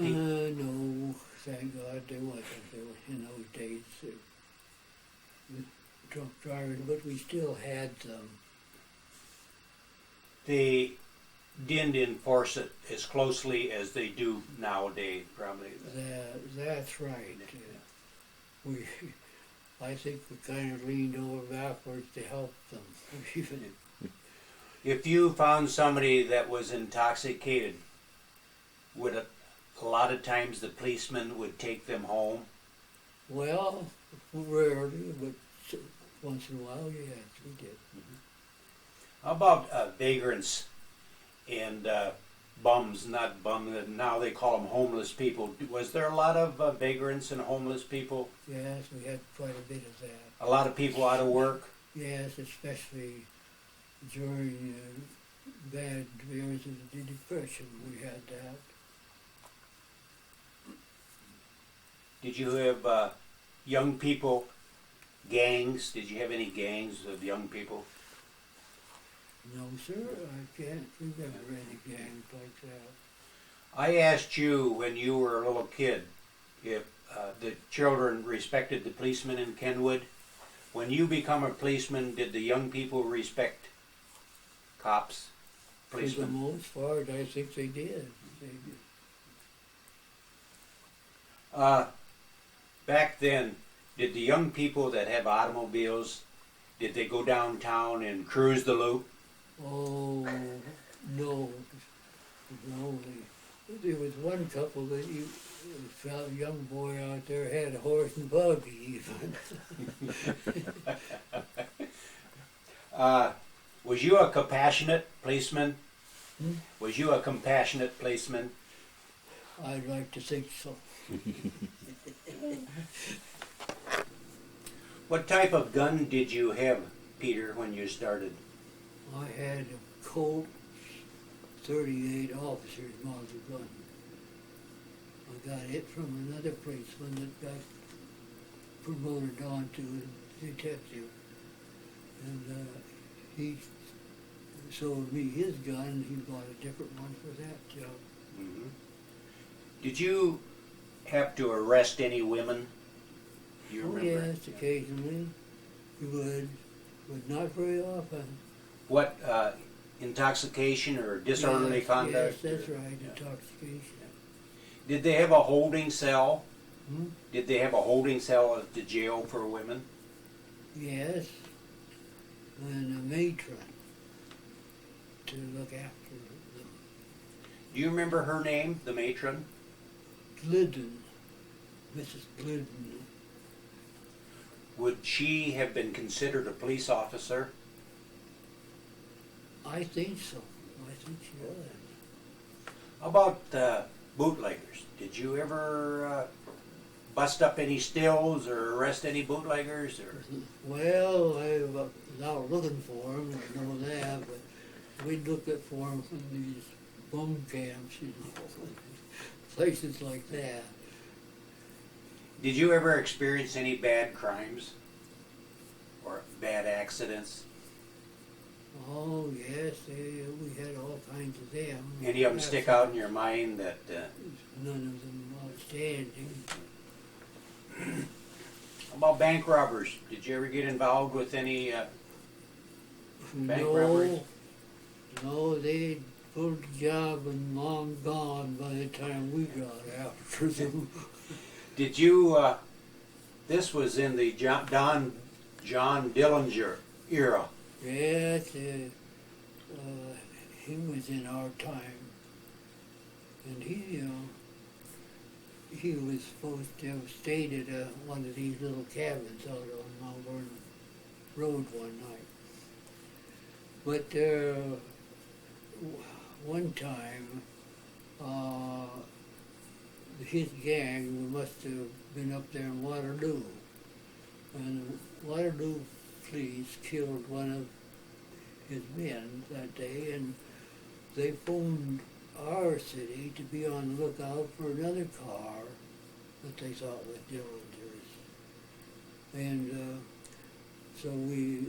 No, thank God there wasn't. There was, in those days, the drunk drivers, but we still had some. They didn't enforce it as closely as they do nowadays, probably. That's right. I think we kind of leaned over backwards to help them. If you found somebody that was intoxicated, would a lot of times the policeman would take them home? Well, rarely, but once in a while, yes, we did. How about vagrants and bums, not bums, now they call them homeless people. Was there a lot of vagrants and homeless people? Yes, we had quite a bit of that. A lot of people out of work? Yes, especially during bad years of the Depression, we had that. Did you have young people, gangs? Did you have any gangs of young people? No, sir, I can't remember any gangs like that. I asked you when you were a little kid if the children respected the policemen in Kenwood. When you become a policeman, did the young people respect cops, policemen? For the most part, I think they did. Back then, did the young people that have automobiles, did they go downtown and cruise the loop? Oh, no. There was one couple that a young boy out there had a horse and buggy even. Was you a compassionate policeman? Hmm? Was you a compassionate policeman? I'd like to think so. What type of gun did you have, Peter, when you started? I had a Colt 38 officer's Mauser gun. I got it from another policeman that got promoted on to a detective. And he sold me his gun. He bought a different one for that job. Mm-hmm. Did you have to arrest any women? Do you remember? Yes, occasionally you would, but not very often. What, intoxication or disorderly conduct? Yes, that's right, intoxication. Did they have a holding cell? Hmm? Did they have a holding cell at the jail for women? Yes. and a matron to look after them. Do you remember her name, the matron? Glidden, Mrs. Glidden. Would she have been considered a police officer? I think so. I think she was. How about bootleggers? Did you ever bust up any stills or arrest any bootleggers? Or Well, I was out looking for them, I know that, but we'd look for them from these bum camps, you know, places like that. did you ever experience any bad crimes or bad accidents? Oh, yes, we had all kinds of them. Any of them stick out in your mind that? None of them outstanding. How about bank robbers? Did you ever get involved with any bank robberies? No, they'd pulled the job and long gone by the time we got after them. Did you? This was in the John Dillinger era. Yes, he was in our time, and he was supposed to have stayed at one of these little cabins out on Mount Vernon Road one night. But one time, his gang must have been up there in Waterloo, and the Waterloo police killed one of his men that day, and they phoned our city to be on the lookout for another car that they thought was Dillinger's. And so we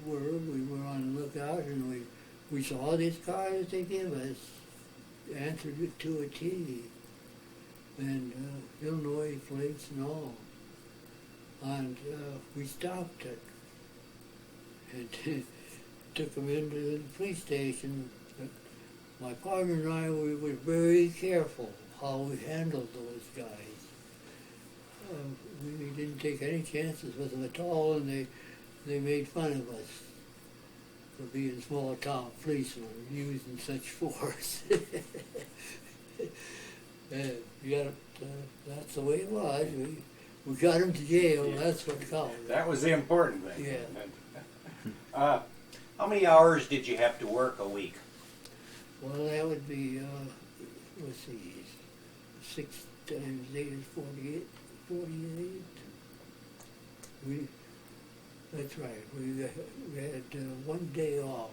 were on the lookout, and we saw this car that they gave us, answered it to a T, and Illinois plates and all. And we stopped it and took them into the police station. But my partner and I, we were very careful how we handled those guys. We didn't take any chances with them at all, and they made fun of us for being small town policemen, using such force. That's the way it was. We got him to jail, Yeah. That's what counted. That was the important thing. Yeah. How many hours did you have to work a week? Well, that would be, let's see, 6 times 8 is 48. That's right, we had 1 day off.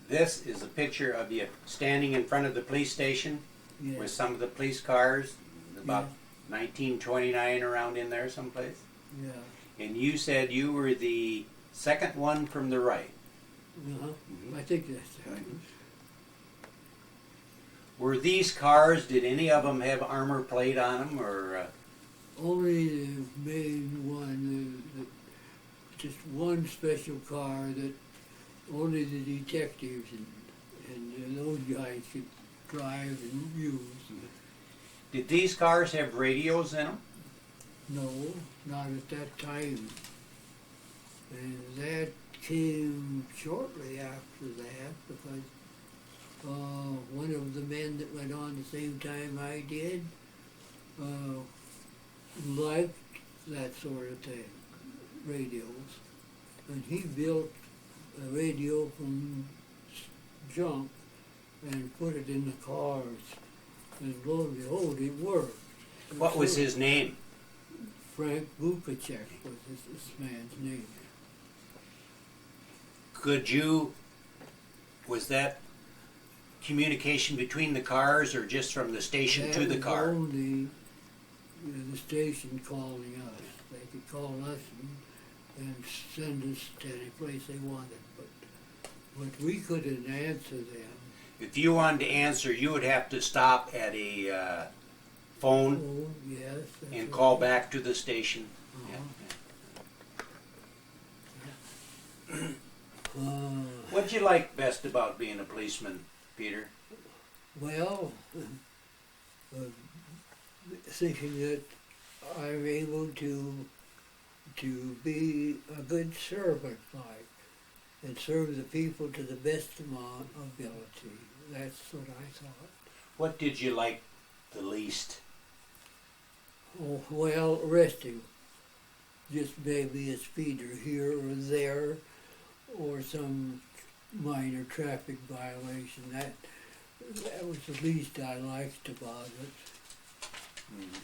This is a picture of you standing in front of the police station Yeah. with some of the police cars, about Yeah. 1929 around in there someplace. Yeah. And you said you were the second one from the right. Uh-huh. Mhm. I think that's right. Were these cars, did any of them have armor plate on them, or? Only the main one, just one special car that only the detectives and those guys could drive and use. Did these cars have radios in them? No, not at that time. And that came shortly after that because one of the men that went on the same time I did liked that sort of thing, radios. And he built a radio from junk and put it in the cars. And lo and behold, it worked. What was his name? Frank Vukacek was this man's name. Was that communication between the cars or just from the station to the car? That was only the station calling us. They could call us and send us to any place they wanted, but we couldn't answer them. If you wanted to answer, you would have to stop at a phone Oh, yes. that's and right. call back to the station. What'd you like best about being a policeman, Peter? Well, thinking that I'm able to to be a good servant, like, and serve the people to the best of my ability. That's what I thought. What did you like the least? Oh, well, resting. Just maybe a speeder here or there, or some minor traffic violation. That was the least I liked about it. Mm-hmm.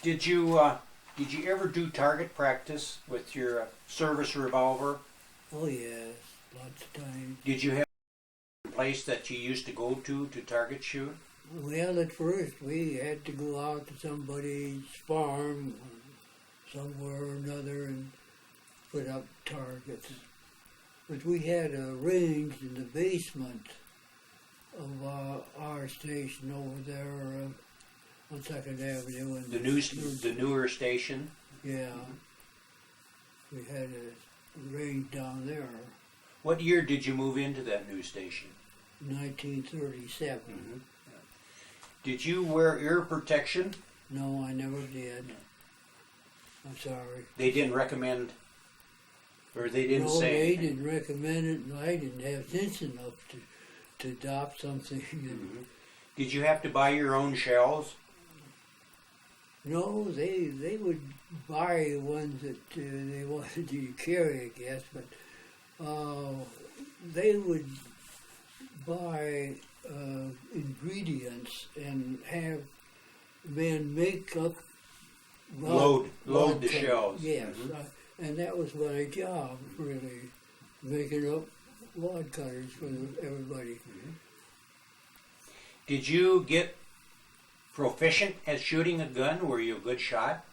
Did you ever do target practice with your service revolver? Oh yes, lots of times. Did you have a place that you used to go to target shoot? Well, at first we had to go out to somebody's farm somewhere or another and put up targets. But we had a range in the basement of our station over there on 2nd Avenue. And The newer station? Yeah. We had a range down there. What year did you move into that new station? 1937. Mm-hmm. Did you wear ear protection? No, I never did. I'm sorry. They didn't recommend, or they didn't say they anything? didn't recommend it, and I didn't have sense enough to adopt something. Mm-hmm. Did you have to buy your own shells? No, they would buy ones that they wanted you to carry, I guess, but they would buy ingredients and have men make up Load the cutters. shells. Yes, Mm-hmm. and that was my job, really, making up wad cutters for everybody. Mm-hmm. Did you get proficient at shooting a gun? Were you a good shot?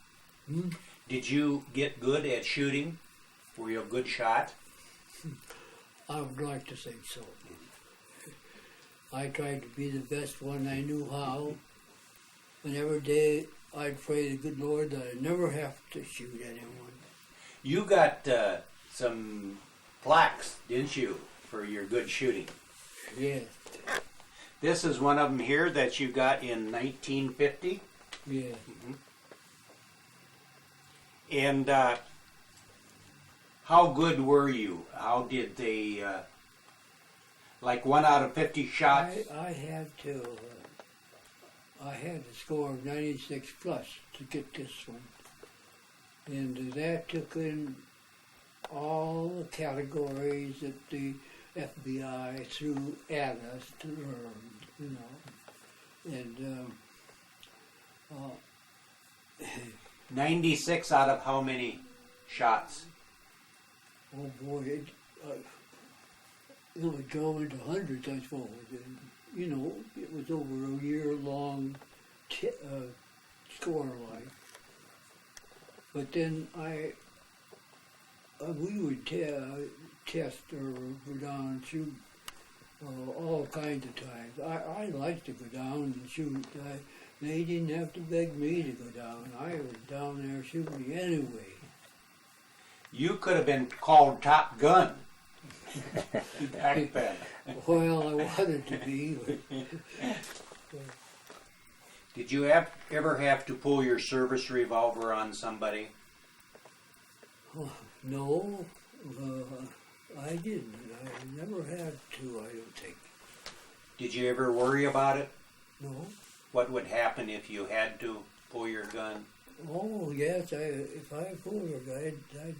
Hmm? Did you get good at shooting? Were you a good shot? I would like to say so. I tried to be the best one I knew how, and every day I'd pray the good Lord that I'd never have to shoot anyone. You got some plaques, didn't you, for your good shooting? Yes, This is one of them here that you got in 1950. yes. Mm-hmm. And how good were you? How did they, like 1 out of 50 shots? I had to score 96 plus to get this one. And that took in all the categories that the FBI threw at us to learn, you know. And 96 out of how many shots? oh boy, it would go into hundreds, I suppose. And, you know, it was over a year-long score line. But then we would test or go down and shoot all kinds of times. I liked to go down and shoot. They didn't have to beg me to go down. I was down there shooting anyway. You could have been called Top Gun back then. Well, I wanted to be, but Did you ever have to pull your service revolver on somebody? no, I didn't. I never had to, I don't think. Did you ever worry about it? No. What would happen if you had to pull your gun? Oh, yes, if I pulled a gun, I'd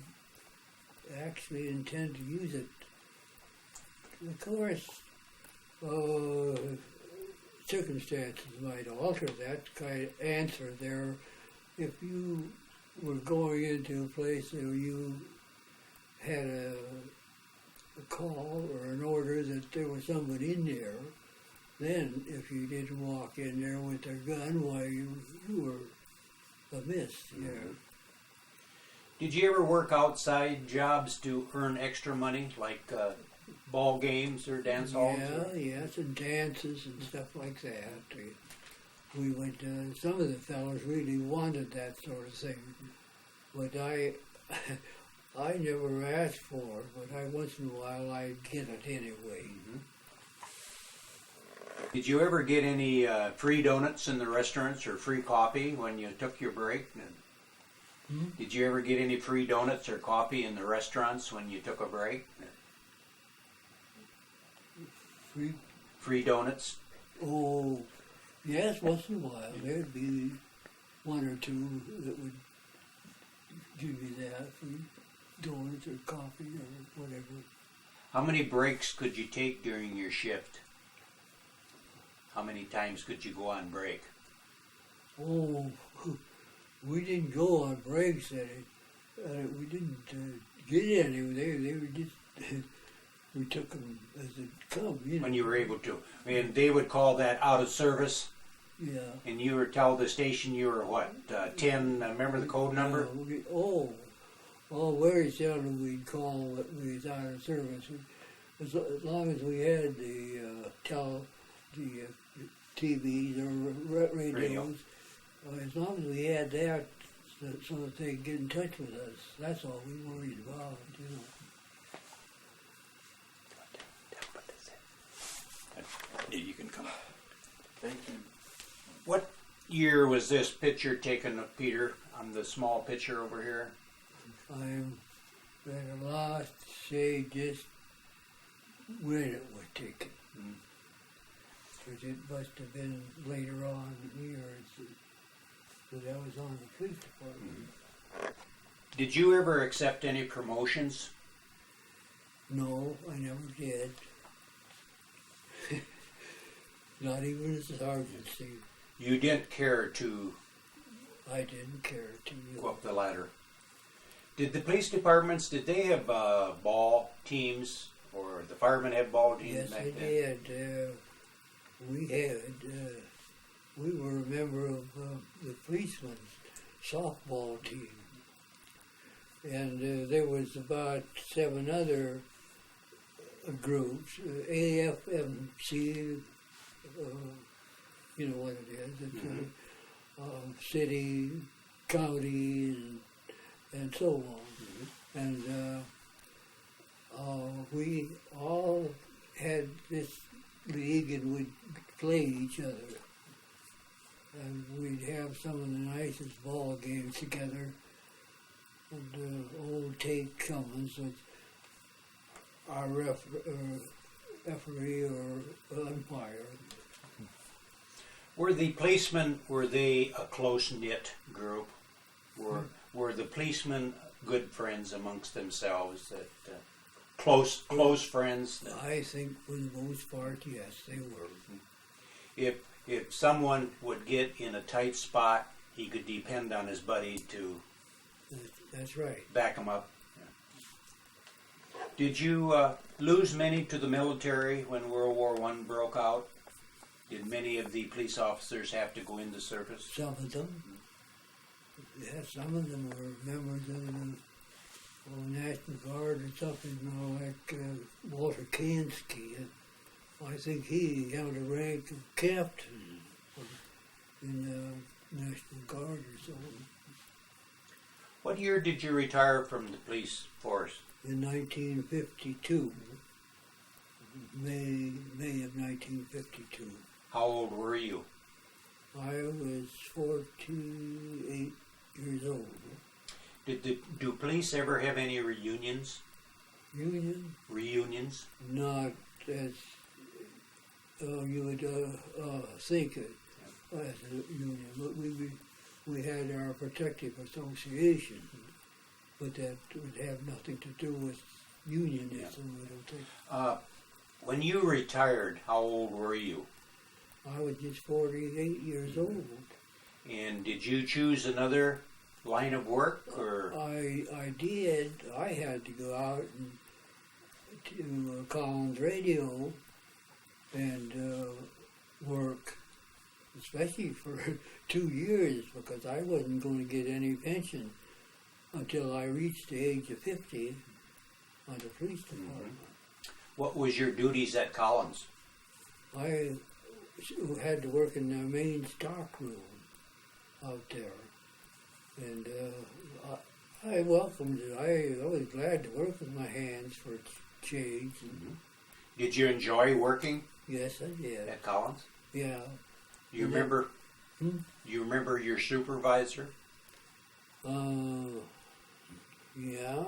actually intend to use it. Of course, circumstances might alter that kind of answer there. If you were going into a place where you had a call or an order that there was someone in there, then if you didn't walk in there with their gun, why you were amiss, you know. Did you ever work outside jobs to earn extra money, like ball games or dance halls? Yeah, yes, and dances and stuff like that. We went, some of the fellows really wanted that sort of thing, but I never asked for it, but once in a while I'd get it anyway. Mm-hmm. Did you ever get any free donuts in the restaurants or free coffee when you took your break? Did you ever get any free donuts or coffee in the restaurants when you took a break? Free donuts? Oh, yes, once in a while. There'd be one or two that would give you that, free donuts or coffee or whatever. How many breaks could you take during your shift? How many times could you go on break? Oh, we didn't go on breaks at it. We didn't get any. They were just, we took them as it come, you know. When you were able to. And they would call that out of service? Yeah. And you were tell the station you were what, 10, remember the code number? Very seldom we'd call it we was out of service. As long as we had the TVs or radios, as long as we had that, so that they could get in touch with us, that's all we worried about, you know. You can come up. Thank you. What year was this picture taken of Peter on the small picture over here? I'm at a loss to say just when it was taken. Because it must have been later on in the years that I was on the police department. Did you ever accept any promotions? No, I never did. Not even as a sergeant, Steve. You didn't care to I didn't care to. go up the ladder. Did the police departments, did they have ball teams, or the firemen have ball teams Yes, back they then? did. We were a member of the policemen's softball team. And there was about 7 other groups, AFMC, you know what it is. It's city, county, and so on. And we all had this league and would play each other. And we'd have some of the nicest ball games together. And old Tate Cummins was our referee or umpire. Were the policemen, were they a close-knit group? Were the policemen good friends amongst themselves? That close friends? I think for the most part, yes, they were. If someone would get in a tight spot, he could depend on his buddy to That's right. back him up. Yeah. Did you lose many to the military when World War I broke out? Did many of the police officers have to go into service? Some of them. Yeah, some of them were members of the National Guard or something, like Walter Kansky. I think he held a rank of captain in the National Guard or something. What year did you retire from the police force? In 1952, May of 1952. How old were you? I was 48 years old. Do police ever have any reunions? Reunions? Not as you would think it as a union, but we had our protective association, but that would have nothing to do with unionism, I don't think. When you retired, how old were you? I was just 48 years old. And did you choose another line of work, or? I did. I had to go out to Collins Radio and work, especially for 2 years, because I wasn't going to get any pension until I reached the age of 50 on the police department. What was your duties at Collins? I had to work in the main stock room out there, and I welcomed it. I was glad to work with my hands for a change. Did you enjoy working Yes, I did. at Collins? Yeah. Do you remember? You remember your supervisor? Yeah,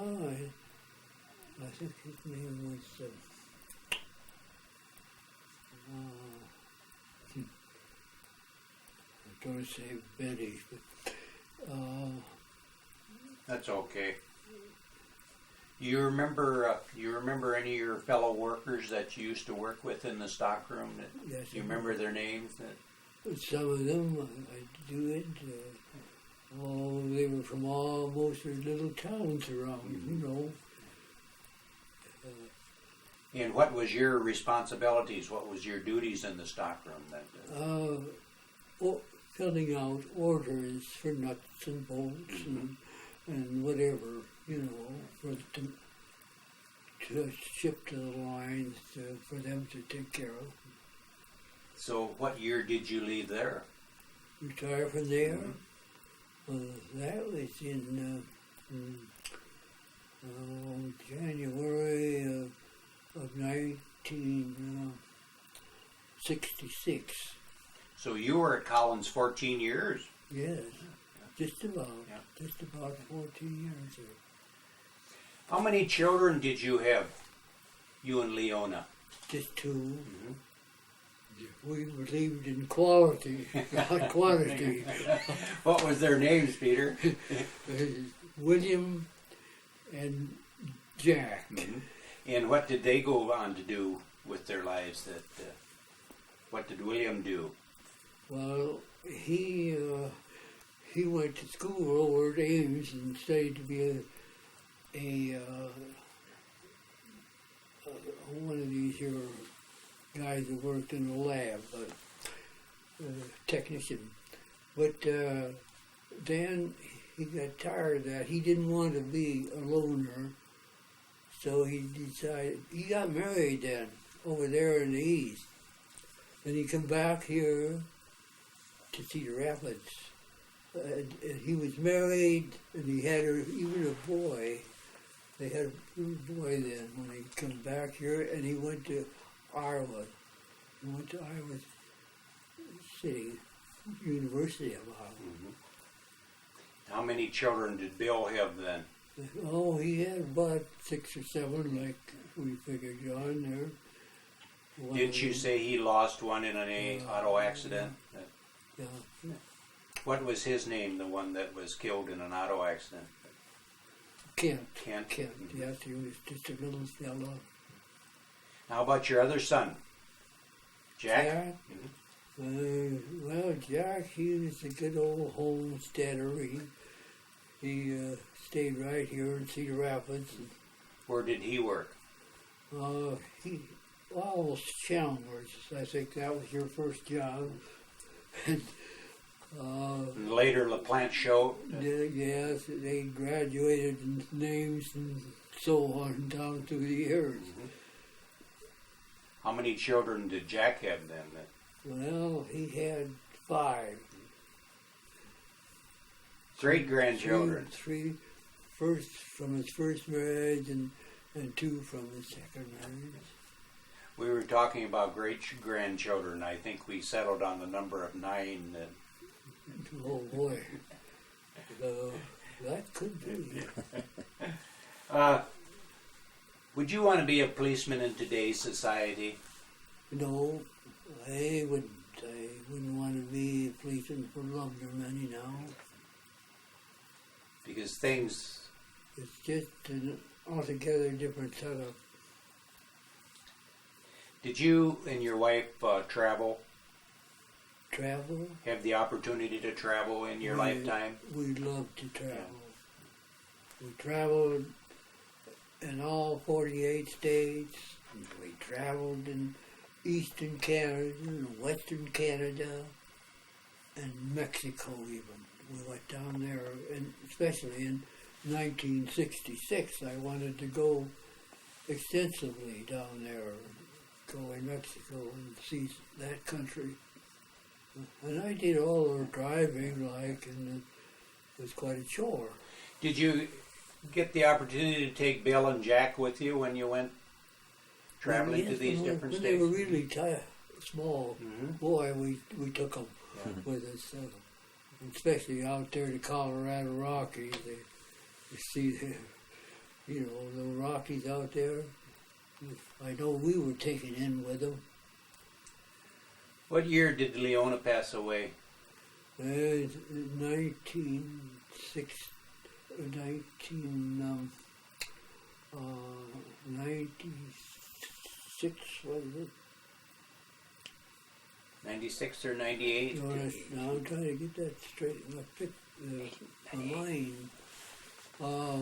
I think his name was, I'm going to say Betty, but, That's okay. You remember any of your fellow workers that you used to work with in the stockroom? yes, Do you remember their names? some of them, I do it. They were from all most of the little towns around, you know. And what was your responsibilities? What was your duties in the stockroom? Filling out orders for nuts and bolts and whatever, you know, to ship to the lines for them to take care of. So what year did you leave there? Retire from there. That was in January of 1966. So you were at Collins 14 years? Yes, just about 14 years there. How many children did you have, you and Leona? Just two. We believed in quality, not quantity. What was their names, Peter? William and Jack. And what did they go on to do with their lives? What did William do? Well, he went to school over at Ames and studied to be a one of these here guys that worked in the lab, technician. But then he got tired of that. He didn't want to be a loner, so he decided, he got married then over there in the east. Then he come back here to Cedar Rapids. And he was married, and he had even a boy. They had a little boy then when he come back here, and he went to Iowa. He went to Iowa City, University of Iowa. How many children did Bill have then? Oh, he had about 6 or 7, like we figured on there. Didn't you say he lost one in an auto accident? Yeah. What was his name, the one that was killed in an auto accident? Kent. Kent? Yes, he was just a little fellow. How about your other son, Jack? Well, Jack, he was a good old homesteader. He stayed right here in Cedar Rapids. Where did he work? Chandler's. I think that was your first job. And later, LaPlante Show? Yes, they graduated in names and so on down through the years. How many children did Jack have then? Well, he had 5. 3 grandchildren. Three first from his first marriage and 2 from his second marriage. We were talking about great-grandchildren. I think we settled on the number of 9. Oh, boy. That could be. Would you want to be a policeman in today's society? No, I wouldn't. I wouldn't want to be a policeman for lumbermen, you know. Because things... It's just an altogether different setup. Did you and your wife travel? Travel? Have the opportunity to travel in your lifetime? We loved to travel. Yeah. We traveled in all 48 states. We traveled in eastern Canada and western Canada and Mexico even. We went down there, and especially in 1966, I wanted to go extensively down there, go in Mexico and see that country. And I did all the driving, and it was quite a chore. Did you get the opportunity to take Bill and Jack with you when you went traveling to these different states? When they were really small, boy, we took them with us. especially out there, the Colorado Rockies. You see the Rockies out there. I know we were taken in with them. What year did Leona pass away? 96, was it? 96 or 98? No, now I'm trying to get that straight. My mind.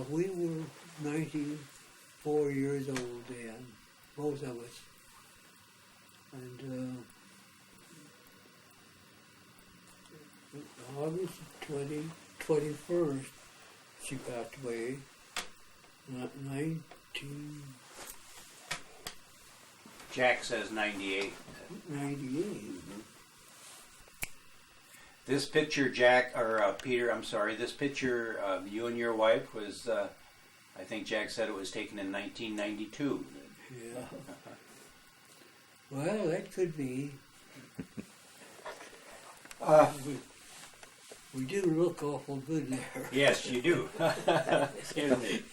We were 94 years old then, both of us. And August 21st, she passed away. 19. Jack says 98. 98. This picture, Jack, or Peter, I'm sorry, this picture of you and your wife was, I think Jack said it was taken in 1992. Yeah. Well, that could be. We do look awful good there. Yes, you do. Excuse me.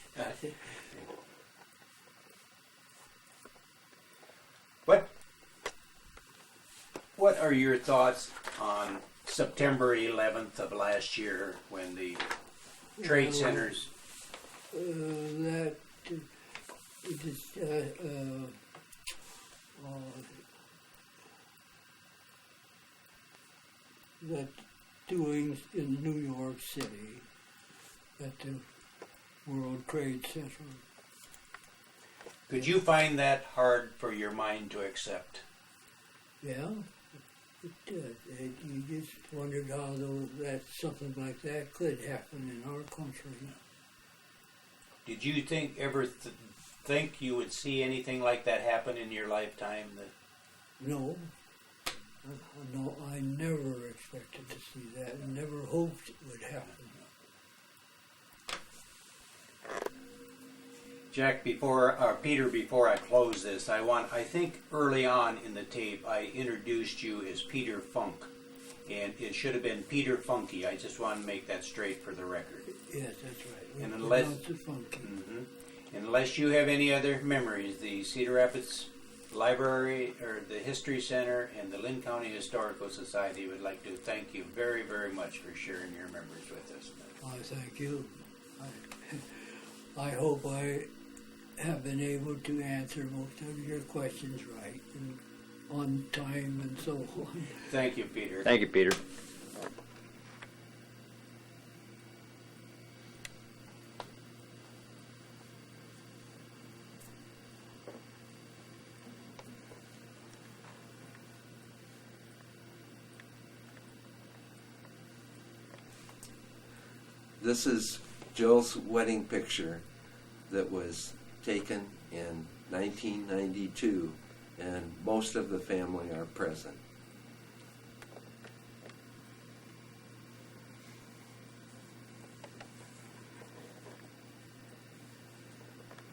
What are your thoughts on September 11th of last year when the trade centers? That doings in New York City at the World Trade Center. Could you find that hard for your mind to accept? Yeah, it did. You just wondered how that something like that could happen in our country. Did you ever think you would see anything like that happen in your lifetime? No. No, I never expected to see that and never hoped it would happen. Jack, Peter, before I close this, I think early on in the tape I introduced you as Peter Funk, and it should have been Peter Funcke. I just want to make that straight for the record. Yes, that's right. And unless you have any other memories, the Cedar Rapids Library or the History Center and the Linn County Historical Society would like to thank you very, very much for sharing your memories with us. I thank you. I hope I have been able to answer most of your questions right and on time and so on. Thank you, Peter. Thank you, Peter. This is Jill's wedding picture that was taken in 1992, and most of the family are present.